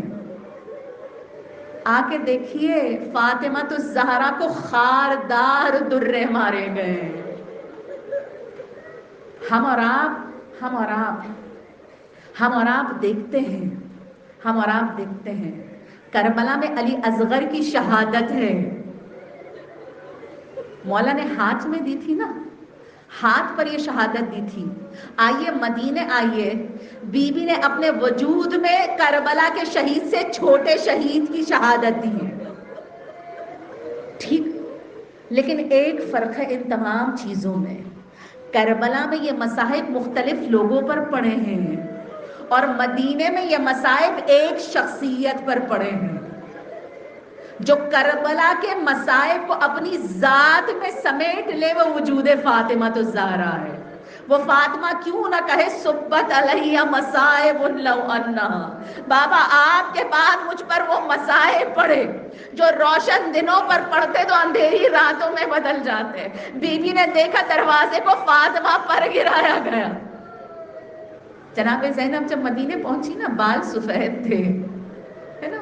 A: آ کے دیکھیے فاطمہ الزہرا کو خاردار درے مارے گئے. ہم اور آپ دیکھتے ہیں کربلا میں علی اصغر کی شہادت ہے. مولا نے ہاتھ میں دی تھی نا، ہاتھ پر یہ شہادت دی تھی. آئیے مدینے آئیے، بی بی نے اپنے وجود میں کربلا کے شہید سے چھوٹے شہید کی شہادت دی ہے، ٹھیک. لیکن ایک فرق ہے ان تمام چیزوں میں، کربلا میں یہ مصائب مختلف لوگوں پر پڑے ہیں اور مدینے میں یہ مصائب ایک شخصیت پر پڑے ہیں جو کربلا کے مصائب کو اپنی ذات میں سمیٹ لے. وہ وجود فاطمہ الزہرا ہے. وہ فاطمہ کیوں نہ کہے سبت علیہ مصائب لو انہا، بابا آپ کے بعد مجھ پر وہ مصائب پڑے جو روشن دنوں پر پڑھتے تو اندھیری راتوں میں بدل جاتے. بی بی نے دیکھا دروازے کو فاطمہ پر گرایا گیا. جناب زینب جب مدینے پہنچی نا بال سفید تھے، ہے نا،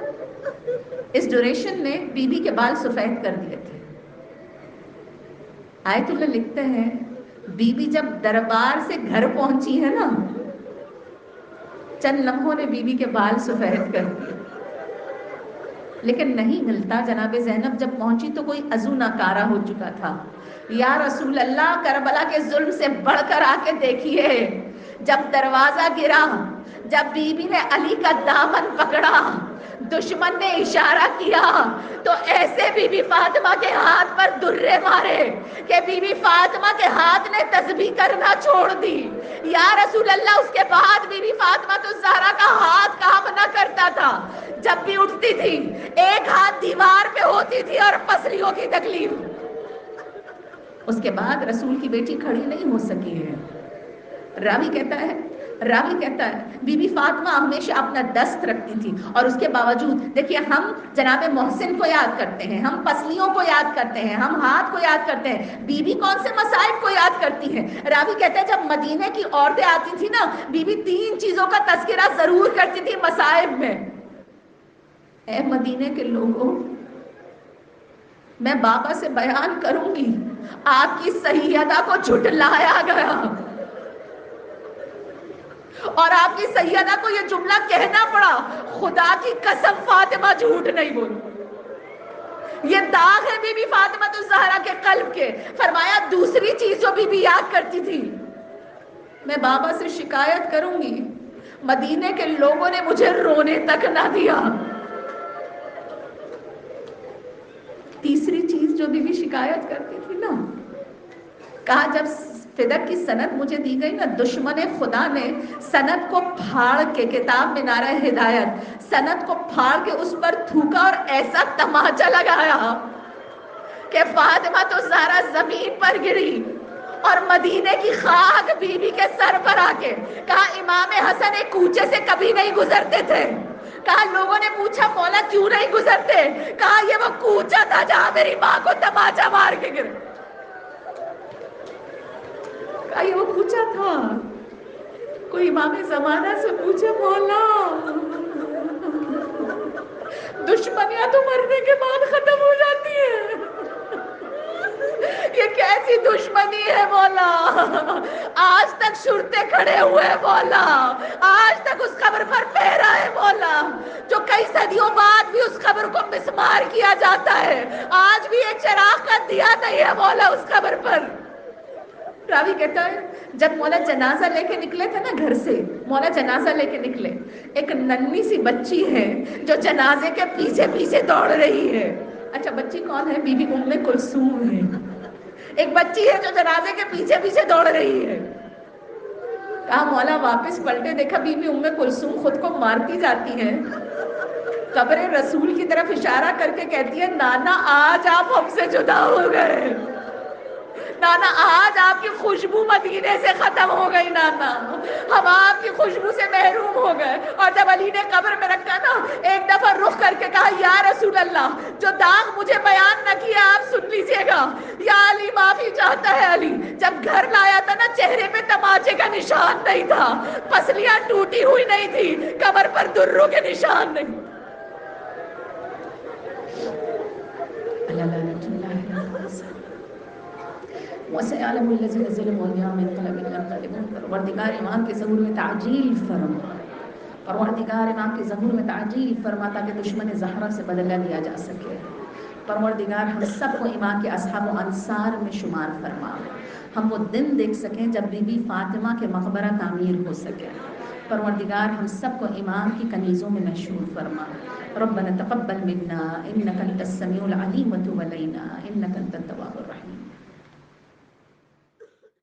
A: اس ڈوریشن نے بی بی کے بال سفید کر دیے تھے. آیت اللہ لکھتے ہیں بی بی جب دربار سے گھر پہنچی ہے نا، چند لمحوں نے بی بی کے بال سفید کر دیے. لیکن نہیں ملتا. جناب زینب جب پہنچی تو کوئی عزو ناکارہ ہو چکا تھا. یا رسول اللہ کربلا کے ظلم سے بڑھ کر آ کے دیکھیے، جب دروازہ گرا، جب بی بی نے علی کا دامن پکڑا، دشمن نے اشارہ کیا تو ایسے بی بی فاطمہ کے ہاتھ پر درے مارے کہ بی بی فاطمہ کے ہاتھ نے تسبیح کرنا چھوڑ دی. یا رسول اللہ اس کے بعد بی بی فاطمہ الزہرا کا ہاتھ کام نہ کرتا تھا. جب بھی اٹھتی تھی ایک ہاتھ دیوار پہ ہوتی تھی اور پسلیوں کی تکلیف. اس کے بعد رسول کی بیٹی کھڑی نہیں ہو سکی ہے. راوی کہتا ہے راوی کہتا ہے بی بی فاطمہ ہمیشہ اپنا دست رکھتی تھی، اور اس کے باوجود دیکھیے ہم جناب محسن کو یاد کرتے ہیں، ہم پسلیوں کو یاد کرتے ہیں، ہم ہاتھ کو یاد کرتے ہیں، بی بی کون سے مصائب کو یاد کرتی ہیں؟ راوی کہتے ہیں جب مدینے کی عورتیں آتی تھی نا، بی بی 3 چیزوں کا تذکرہ ضرور کرتی تھی مصائب میں. اے مدینے کے لوگوں، میں بابا سے بیان کروں گی آپ کی سیدہ کو جھٹلایا گیا، اور آپ کی سیدہ کو یہ جملہ کہنا پڑا، خدا کی قسم فاطمہ جھوٹ نہیں بولی. یہ داغ ہے بی بی فاطمہ الزہرا کے قلب کے. فرمایا دوسری چیز جو بی بی یاد کرتی تھی، میں بابا سے شکایت کروں گی، مدینے کے لوگوں نے مجھے رونے تک نہ دیا. تیسری چیز جو بی بی شکایت کرتی تھی نا، کہا جب فدق کی سند مجھے دی گئی نا، دشمن خدا نے سند کو پھاڑ کے، کتاب میں نعرہ ہدایت، سند کو پھاڑ کے اس پر تھوکا اور ایسا تماچا لگایا کہ فاطمہ تو زہرا زمین پر گری، اور مدینے کی خاک بی بی کے سر پر آ کے کہا امام حسن ایک کوچے سے کبھی نہیں گزرتے تھے. کہا لوگوں نے پوچھا مولا کیوں نہیں گزرتے؟ کہا یہ وہ کوچا تھا جہاں میری ماں کو تماچا مار کے گر. کہا یہ وہ کوچا تھا. کوئی امام زمانہ سے پوچھے مولا دشمنیاں تو مرنے کے بعد ختم ہو جاتی ہیں، یہ کیسی دشمنی ہے مولا؟ آج تک شرطے کھڑے ہوئے مولا، آج تک اس قبر پر پہرا ہے مولا، جو کئی صدیوں بعد بھی اس قبر کو مسمار کیا جاتا ہے، آج بھی ایک چراغ کا دیا نہیں ہے مولا اس قبر پر. راوی کہتا ہے جب مولا جنازہ لے کے نکلے تھے نا گھر سے، مولا جنازہ لے کے نکلے، ایک ننھی سی بچی ہے جو جنازے کے پیچھے پیچھے دوڑ رہی ہے. اچھا بچی کون ہے؟ بی بی ام کلثوم ہے. ایک بچی ہے جو جنازے کے پیچھے پیچھے دوڑ رہی ہے. کہا مولا واپس پلٹے، دیکھا بی بی ام کلثوم خود کو مارتی جاتی ہے، قبر رسول کی طرف اشارہ کر کے کہتی ہے نانا آج آپ ہم سے جدا ہو گئے، نانا آج آپ کی خوشبو مدینے سے ختم ہو گئی، نانا ہم آپ کی خوشبو سے محروم ہو گئے. اور جب علی نے قبر میں رکھا نا، ایک دفعہ رخ کر کے کہا یا رسول اللہ، جو داغ مجھے بیان نہ کیا آپ سن لیجئے گا. یا علی معافی چاہتا ہے علی، جب گھر لایا تھا نا چہرے پہ تماچے کا نشان نہیں تھا، پسلیاں ٹوٹی ہوئی نہیں تھی، قبر پر دروں کے نشان نہیں. وَسَيَعْلَمُ الَّذِينَ ظَلَمُوا أَيَّ مُنقَلَبٍ يَنقَلِبُونَ. پروردگار امام کے ظہور میں تعجیل فرما، پروردگار امام کے ظہور میں تعجیل فرما تاکہ دشمن زہرا سے بدلہ لیا جا سکے. پروردگار ہم سب کو امام کے اصحاب و انصار میں شمار فرما، ہم وہ دن دیکھ سکیں جب بی بی فاطمہ کے مقبرہ تعمیر ہو سکے. پروردگار ہم سب کو امام کی کنیزوں میں مشہور فرما. ربنا تقبل منا انك انت السميع العليم وتب علينا انك انت التواب الرحيم.